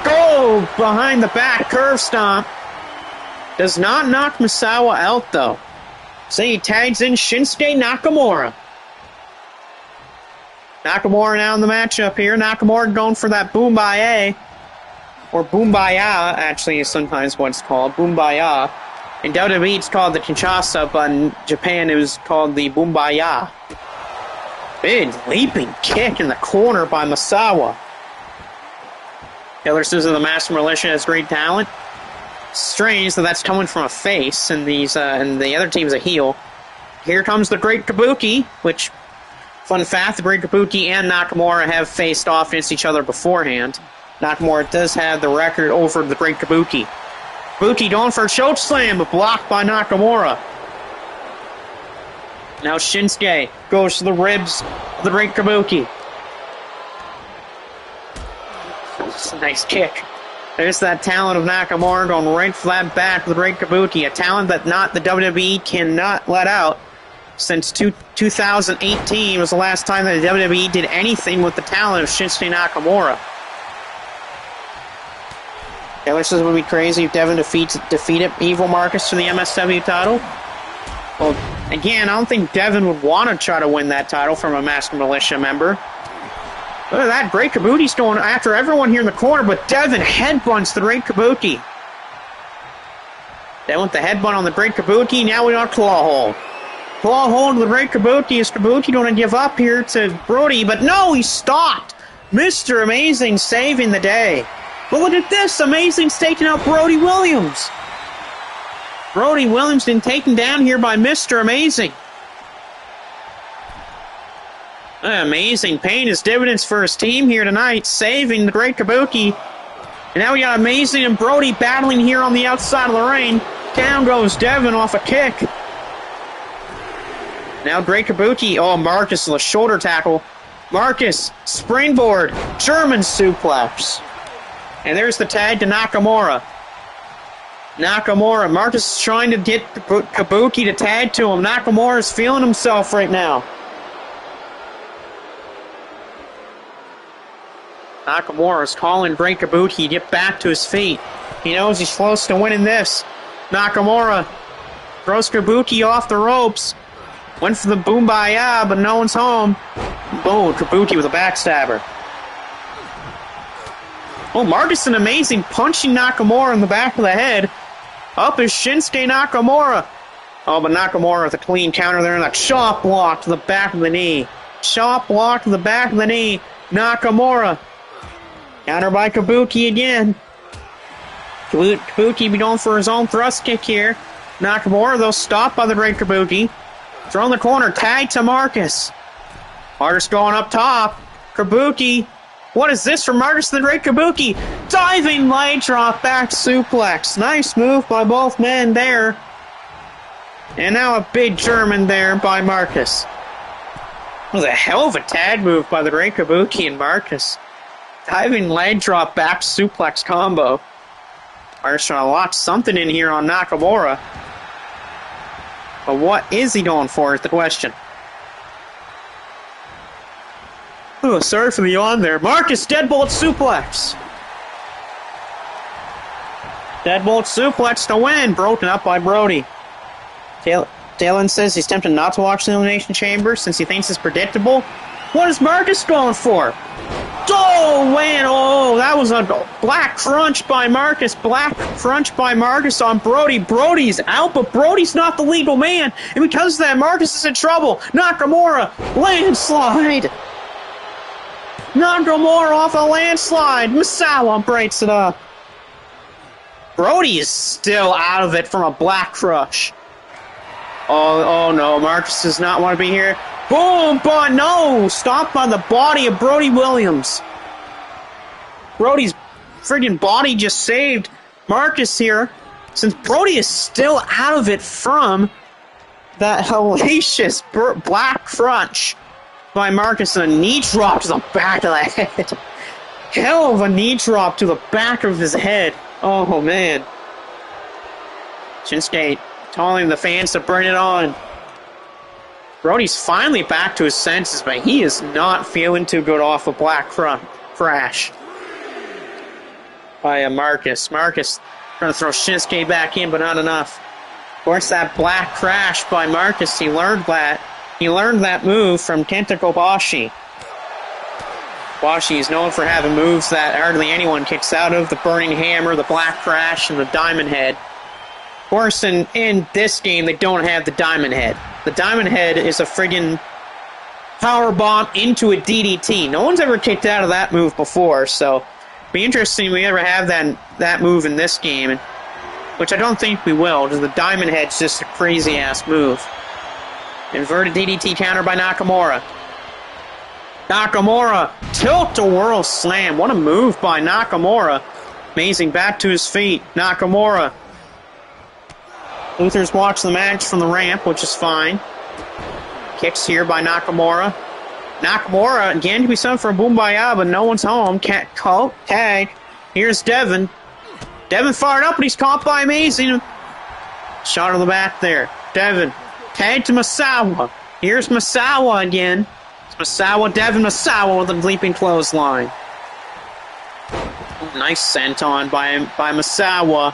Go! Behind the back, curve stomp. Does not knock Misawa out, though. So he tags in Shinsuke Nakamura. Nakamura now in the matchup here. Nakamura going for that Boombaye. Or Boombaya, actually, is sometimes what it's called. Boombaya. In WWE, it's called the Kinshasa, but in Japan, it was called the Boombaya. Big leaping kick in the corner by Misawa. Killer Susan, the Master Militia, has great talent. Strange that that's coming from a face, and and the other team's a heel. Here comes the Great Kabuki, which, fun fact, the Great Kabuki and Nakamura have faced off against each other beforehand. Nakamura does have the record over the Great Kabuki. Kabuki going for a choke slam, but blocked by Nakamura. Now Shinsuke goes to the ribs of the Great Kabuki. It's a nice kick. There's that talent of Nakamura going right flat back with the Great Kabuki. A talent that the WWE cannot let out. Since 2018 was the last time that the WWE did anything with the talent of Shinsuke Nakamura. Taylor says it would be crazy if Devin defeated Evil Marcus for the MSW title. Well, again, I don't think Devin would want to try to win that title from a Master Militia member. Look at that, Great Kabuki's going after everyone here in the corner, but Devin headbutts the Great Kabuki. Then with the headbutt on the Great Kabuki, now we got claw hold. Claw hold to the Great Kabuki. Is Kabuki going to give up here to Brody? But no, he stopped. Mr. Amazing saving the day. But look at this, Amazing's taking out Brody Williams. Brody Williams been taken down here by Mr. Amazing. Amazing paying his dividends for his team here tonight, saving the Great Kabuki. And now we got Amazing and Brody battling here on the outside of the ring. Down goes Devin off a kick. Now Great Kabuki. Oh, Marcus with a shoulder tackle. Marcus, springboard, German suplex. And there's the tag to Nakamura. Marcus is trying to get Kabuki to tag to him. Nakamura is feeling himself right now. Nakamura is calling Great Kabuki to get back to his feet. He knows he's close to winning this. Nakamura throws Kabuki off the ropes. Went for the Boombaya, but no one's home. Boom, Kabuki with a backstabber. Oh, Marcus and Amazing punching Nakamura in the back of the head. Up is Shinsuke Nakamura. Oh, but Nakamura with a clean counter there and a chop block to the back of the knee. Chop block to the back of the knee. Nakamura. Counter by Kabuki again. Kabuki be going for his own thrust kick here. Nakamura, though, stopped by the Great Kabuki. Throw in the corner, tag to Marcus. Marcus going up top. Kabuki. What is this from Marcus the Great Kabuki? Diving leg drop back suplex. Nice move by both men there. And now a big German there by Marcus. That was a hell of a tag move by the Great Kabuki and Marcus. Diving leg drop back suplex combo. Marcus trying to lock something in here on Nakamura. But what is he going for is the question. Oh, sorry for the yawn there. Marcus, deadbolt suplex. Deadbolt suplex to win. Broken up by Brody. Dalen says he's tempted not to watch the Elimination Chamber since he thinks it's predictable. What is Marcus going for? Oh, man. Oh, that was a black crunch by Marcus. Black crunch by Marcus on Brody. Brody's out, but Brody's not the legal man. And because of that, Marcus is in trouble. Nakamura, landslide. Nakamura off a landslide. Misawa breaks it up. Brody is still out of it from a black crush. Oh no, Marcus does not want to be here. Boom, but no! Stopped by the body of Brody Williams. Brody's friggin' body just saved Marcus here. Since Brody is still out of it from that hellacious black crunch by Marcus, and a knee drop to the back of the head. Hell of a knee drop to the back of his head. Oh, man. Shinsuke telling the fans to bring it on. Brody's finally back to his senses, but he is not feeling too good off a black crash by Marcus. Marcus trying to throw Shinsuke back in, but not enough. Of course, that black crash by Marcus, he learned that. He learned that move from Kenta Kobashi. Kobashi is known for having moves that hardly anyone kicks out of. The Burning Hammer, the Black Crash, and the Diamond Head. Of course, in this game, they don't have the Diamond Head. The Diamond Head is a friggin' power bomb into a DDT. No one's ever kicked out of that move before, so it'd be interesting if we ever have that move in this game, which I don't think we will, because the Diamond Head's just a crazy-ass move. Inverted DDT counter by Nakamura. Nakamura, tilt-a-whirl slam. What a move by Nakamura. Amazing, back to his feet. Nakamura. Luther's watching the match from the ramp, which is fine. Kicks here by Nakamura. Nakamura, again, to be sent for a Boombaya, but no one's home. Tag. Here's Devin. Devin fired up, but he's caught by Amazing. Shot on the back there. Devin. Tag to Misawa. Here's Misawa again. Misawa, Devin Misawa with a leaping clothesline. Nice senton by Misawa.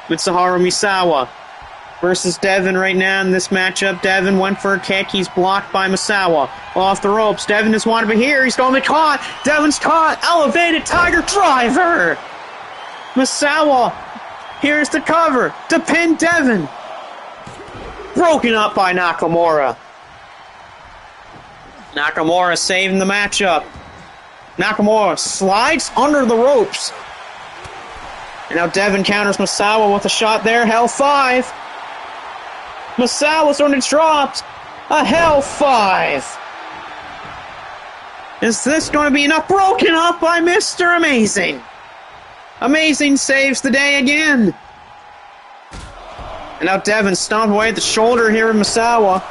Mitsuharu Misawa versus Devin right now in this matchup. Devin went for a kick. He's blocked by Misawa. Off the ropes. Devin is wanted to be here. He's going to be caught. Devin's caught. Elevated Tiger Driver. Misawa. Here's the cover to pin Devin. Broken up by Nakamura. Nakamura saving the matchup. Nakamura slides under the ropes. And now Devin counters Misawa with a shot there. Hell 5. Misawa's on it dropped. A Hell 5. Is this going to be enough? Broken up by Mr. Amazing. Amazing saves the day again. And now Devin stomped away at the shoulder here in Misawa.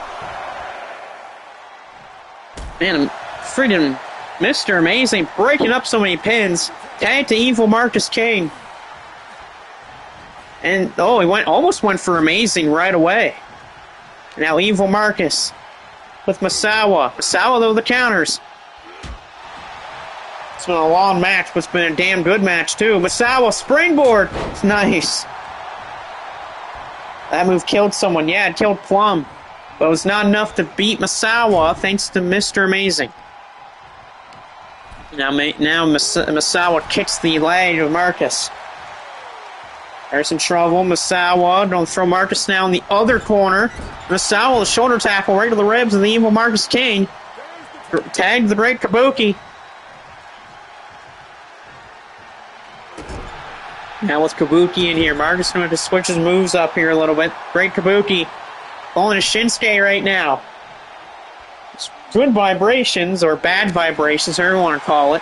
Man, freaking Mr. Amazing breaking up so many pins. Tag to Evil Marcus King. And, he almost went for Amazing right away. Now Evil Marcus with Misawa. Misawa, though, the counters. It's been a long match, but it's been a damn good match, too. Misawa, springboard. It's nice. That move killed someone. Yeah, it killed Plum. But it was not enough to beat Misawa, thanks to Mr. Amazing. Now Misawa kicks the leg of Marcus. There's some trouble. Misawa, don't throw Marcus now in the other corner. Misawa, the shoulder tackle right to the ribs of the Evil Marcus King. Tagged the Great Kabuki. Now with Kabuki in here, Marcus going to switch his moves up here a little bit. Great Kabuki. Falling to Shinsuke right now. It's good vibrations, or bad vibrations, however you want to call it.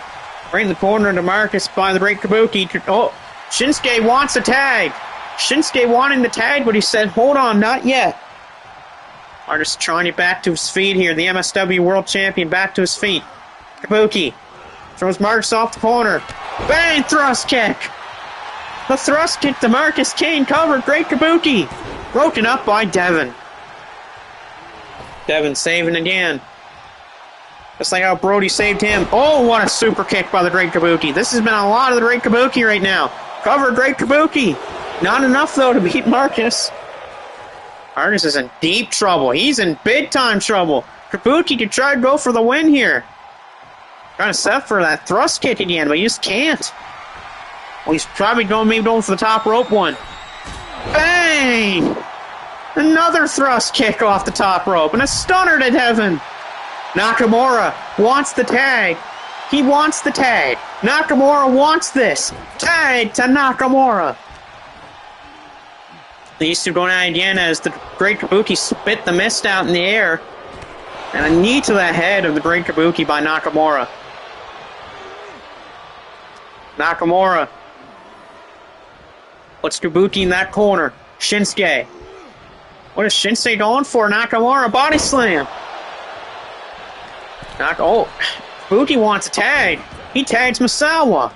Right in the corner to Marcus by the Great Kabuki. Oh, Shinsuke wants a tag. Shinsuke wanting the tag, but he said, hold on, not yet. Marcus trying to get back to his feet here. The MSW World Champion back to his feet. Kabuki throws Marcus off the corner. Bang! Thrust kick. The thrust kick to Marcus King covered. Great Kabuki. Broken up by Devin. Devin saving again. Just like how Brody saved him. Oh, what a super kick by the Great Kabuki. This has been a lot of the Great Kabuki right now. Cover Great Kabuki. Not enough, though, to beat Marcus. Marcus is in deep trouble. He's in big-time trouble. Kabuki could try to go for the win here. Trying to set for that thrust kick again, but he just can't. Well, he's probably going for the top rope one. Bang! Another thrust kick off the top rope, and a stunner to Devin. Nakamura wants the tag. He wants the tag. Nakamura wants this. Tag to Nakamura. These two going out again as the Great Kabuki spit the mist out in the air. And a knee to the head of the Great Kabuki by Nakamura. Nakamura. Puts Kabuki in that corner. Shinsuke. What is Shinsuke going for? Nakamura, body slam. Kabuki wants a tag. He tags Misawa.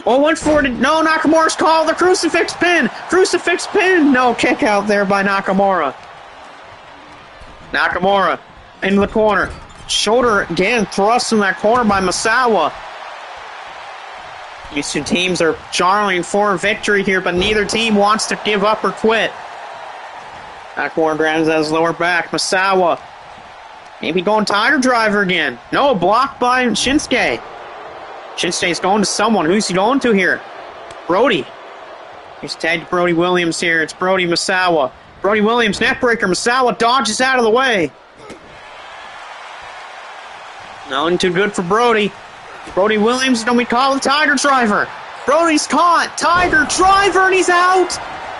Went for it. No, Nakamura's called the crucifix pin. Crucifix pin. No, kick out there by Nakamura. Nakamura into the corner. Shoulder again thrust in that corner by Misawa. These two teams are jarring for victory here, but neither team wants to give up or quit. Nakamura grabs at his lower back. Misawa. Maybe going Tiger Driver again. No, blocked by Shinsuke. Shinsuke's going to someone. Who's he going to here? Brody. He's tagged Brody Williams here. It's Brody Misawa. Brody Williams, neckbreaker. Misawa dodges out of the way. Nothing too good for Brody. Brody Williams, don't we call it Tiger Driver? Brody's caught. Tiger Driver, and he's out.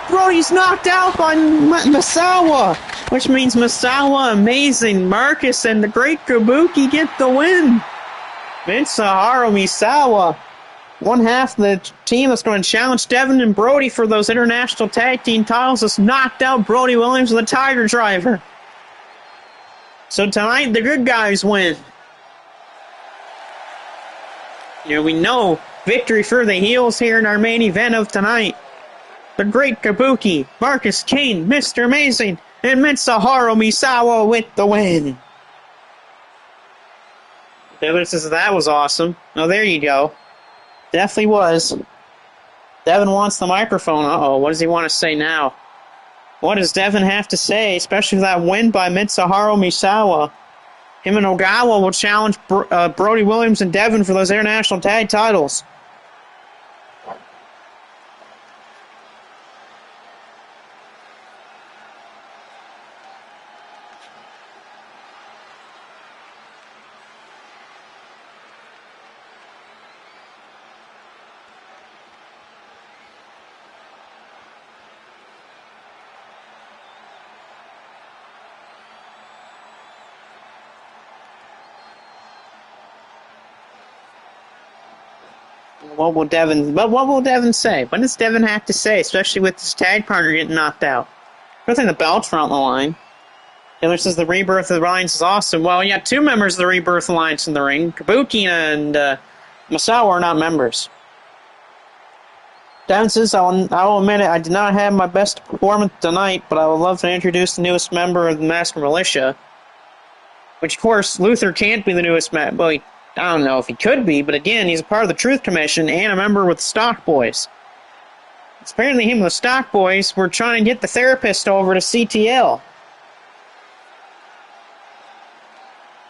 Brody's knocked out by Misawa, which means Misawa, Amazing, Marcus, and the Great Kabuki get the win. Mitsuharu Misawa, one half of the team that's going to challenge Devin and Brody for those international tag team titles, has knocked out Brody Williams with a Tiger Driver. So tonight, the good guys win. We know victory for the heels here in our main event of tonight. The Great Kabuki, Marcus Kane, Mr. Amazing, and Mitsuharu Misawa with the win. Taylor says that was awesome. Oh, there you go. Definitely was. Devin wants the microphone. Uh-oh, what does he want to say now? What does Devin have to say, especially that win by Mitsuharu Misawa? Him and Ogawa will challenge Brody Williams and Devin for those international tag titles. What will Devin say? What does Devin have to say, especially with his tag partner getting knocked out? I think the belts are on the line. Taylor says the Rebirth Alliance is awesome. Well, you got two members of the Rebirth Alliance in the ring. Kabuki and Misawa are not members. Devin says, I will admit it, I did not have my best performance tonight, but I would love to introduce the newest member of the Master Militia. Which, of course, Luther can't be the newest member. Well, I don't know if he could be, but again, he's a part of the Truth Commission and a member with the Stock Boys. It's apparently him and the Stock Boys were trying to get the therapist over to CTL.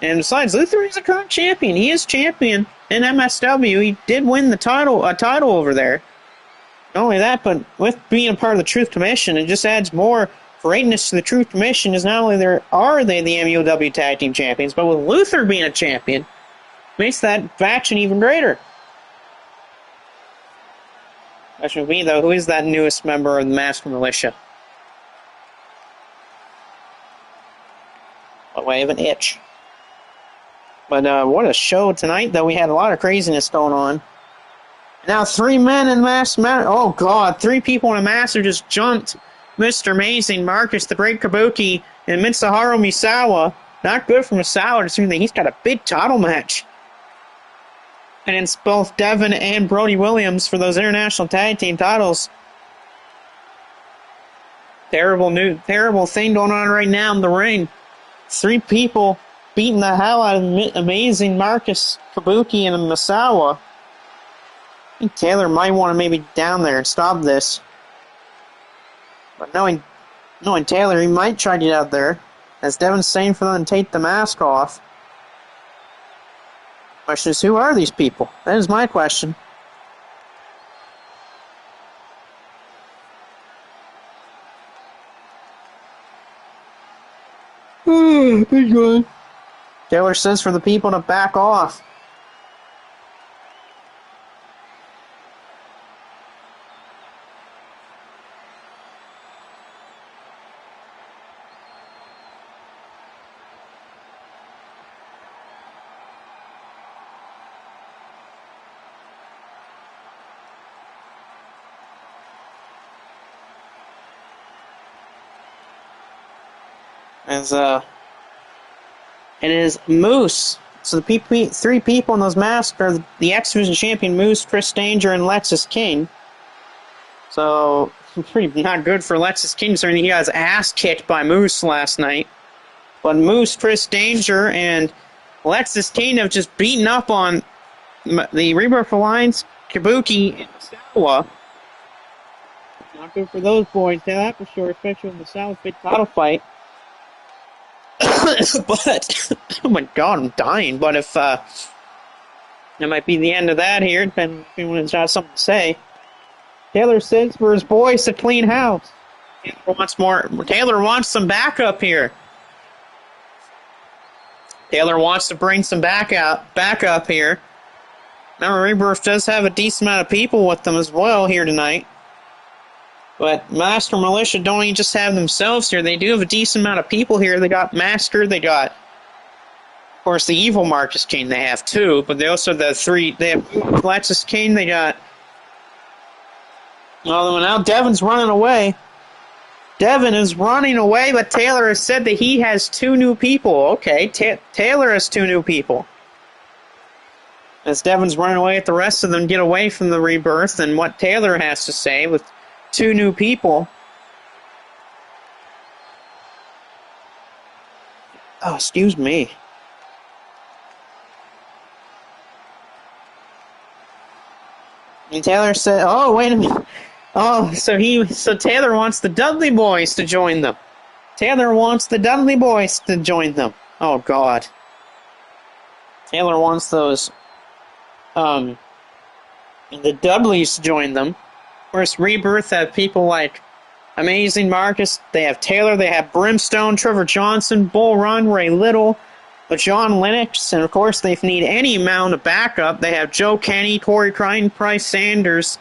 And besides, Luther is a current champion. He is champion in MSW. He did win the title over there. Not only that, but with being a part of the Truth Commission, it just adds more greatness to the Truth Commission. Is not only are they the MUW Tag Team Champions, but with Luther being a champion, makes that faction even greater. Question would be, though, who is that newest member of the Master Militia? What way of an itch. But what a show tonight, though. We had a lot of craziness going on. Now 3 men in mass. Oh, God. 3 people in a mask are just jumped. Mr. Amazing, Marcus, the Great Kabuki, and Mitsuharu Misawa. Not good for Misawa to see that he's got a big title match. And it's both Devin and Brody Williams for those international tag team titles. Terrible thing going on right now in the ring. 3 people beating the hell out of Amazing Marcus, Kabuki, and Misawa. I think Taylor might want to maybe down there and stop this. But knowing Taylor, he might try to get out there. As Devin's saying for them to take the mask off. Question is, who are these people? That is my question. Big one. Taylor says for the people to back off. It is Moose. So the 3 people in those masks are the X-Division champion Moose, Chris Danger, and Lexus King. So pretty not good for Lexus King, considering he got his ass kicked by Moose last night. But Moose, Chris Danger, and Alexis Kane have just beaten up on the Rebirth Alliance, Kabuki, and Sawa. Not good for those boys, that for sure, especially in the South big title fight. But, oh my god, I'm dying. But if, that might be the end of that here, then if anyone has something to say. Taylor says for his boys to clean house. Taylor wants more. Taylor wants some backup here. Taylor wants to bring some backup here. Now, Rebirth does have a decent amount of people with them as well here tonight. But Master Militia don't even just have themselves here. They do have a decent amount of people here. They got Master. They got, of course, the Evil Marcus King. They have two. But they also have the three. They have Alexis King. They got... Well, now Devin's running away. Devin is running away, but Taylor has said that he has two new people. Okay, Taylor has two new people. As Devin's running away, at the rest of them get away from the Rebirth and what Taylor has to say with two new people. Oh, excuse me. And Taylor said, oh, wait a minute. Oh, so Taylor wants the Dudley Boys to join them. Taylor wants the Dudley Boys to join them. Oh, God. Taylor wants those, the Dudleys to join them. Of course, Rebirth have people like Amazing Marcus. They have Taylor. They have Brimstone, Trevor Johnson, Bull Run, Ray Little, John Lennox. And, of course, they need any amount of backup. They have Joe Kenny, Corey Crine, Price Sanders.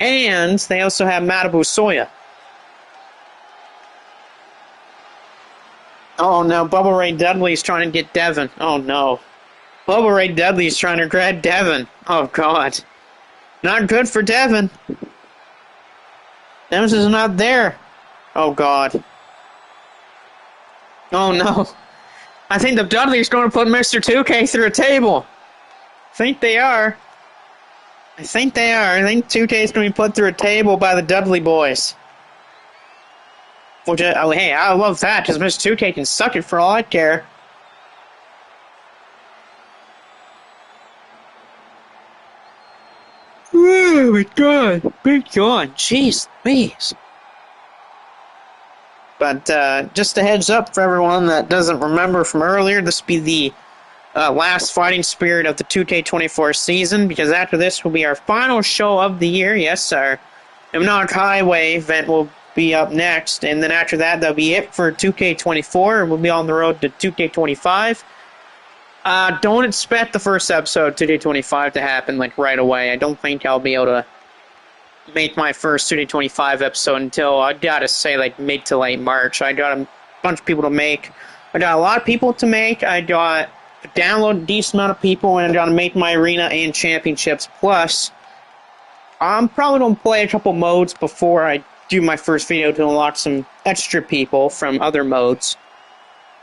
And they also have Matabu Soya. Oh, no. Bubba Ray Dudley's trying to get Devin. Oh, no. Bubba Ray Dudley's trying to grab Devin. Oh, God. Not good for Devin. Devin's is not there. Oh, God. Oh, no. I think the Dudley's going to put Mr. 2K through a table. I think they are. I think 2K's going to be put through a table by the Dudley Boys. Which, hey, I love that, because Mr. 2K can suck it for all I care. Oh, my God. Big John. Jeez, please. But, just a heads up for everyone that doesn't remember from earlier, this will be the last Fighting Spirit of the 2K24 season, because after this will be our final show of the year. Yes, our Hypnotic Highway event will be up next, and then after that, that'll be it for 2K24, and we'll be on the road to 2K25. Don't expect the first episode of 2K25 to happen, like, right away. I don't think I'll be able to make my first 2K25 episode until, I gotta say, like, mid to late March. I got a bunch of people to make. I got a lot of people to make. I got download a decent amount of people, and I'm going to make my arena and championships. Plus, I'm probably going to play a couple modes before I do my first video to unlock some extra people from other modes,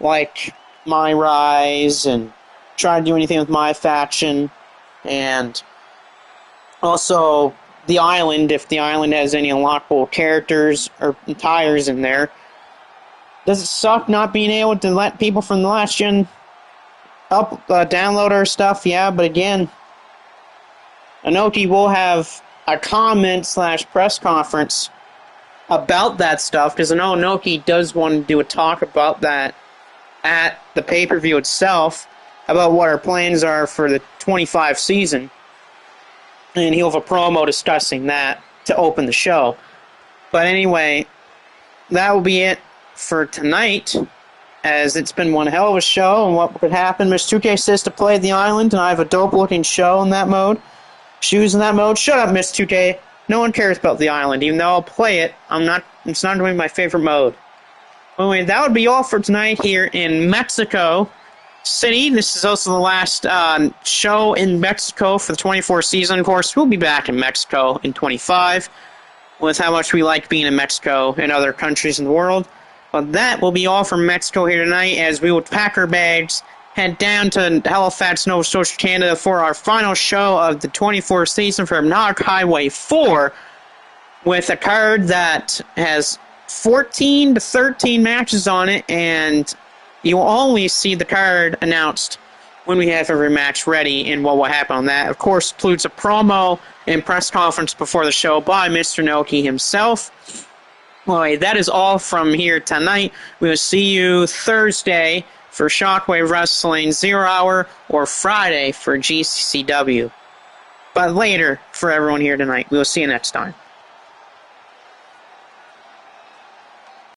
like My Rise, and try to do anything with my faction, and also the island, if the island has any unlockable characters or tires in there. Does it suck not being able to let people from the last gen download our stuff? Yeah, but again, Anoki will have a comment/press conference about that stuff, because I know Anoki does want to do a talk about that at the pay-per-view itself, about what our plans are for the 25 season, and he'll have a promo discussing that to open the show. But anyway, that will be it for tonight, as it's been one hell of a show, and what could happen. Mr. 2K says to play the island, and I have a dope-looking show in that mode. Shoes in that mode. Shut up, Mr. 2K. No one cares about the island, even though I'll play it. It's not going to be my favorite mode. Anyway, that would be all for tonight here in Mexico City. This is also the last show in Mexico for the 24 season. Of course, we'll be back in Mexico in 25, with how much we like being in Mexico and other countries in the world. But that will be all from Mexico here tonight, as we will pack our bags, head down to Halifax, Nova Scotia, Canada, for our final show of the 24th season for Hypnotic Highway 4, with a card that has 14 to 13 matches on it, and You will only see the card announced when we have every match ready and what will happen on that. Of course, includes a promo and press conference before the show by Mr. Noki himself. Well, that is all from here tonight. We will see you Thursday for Shockwave Wrestling 0 Hour or Friday for GCCW. But later for everyone here tonight. We will see you next time.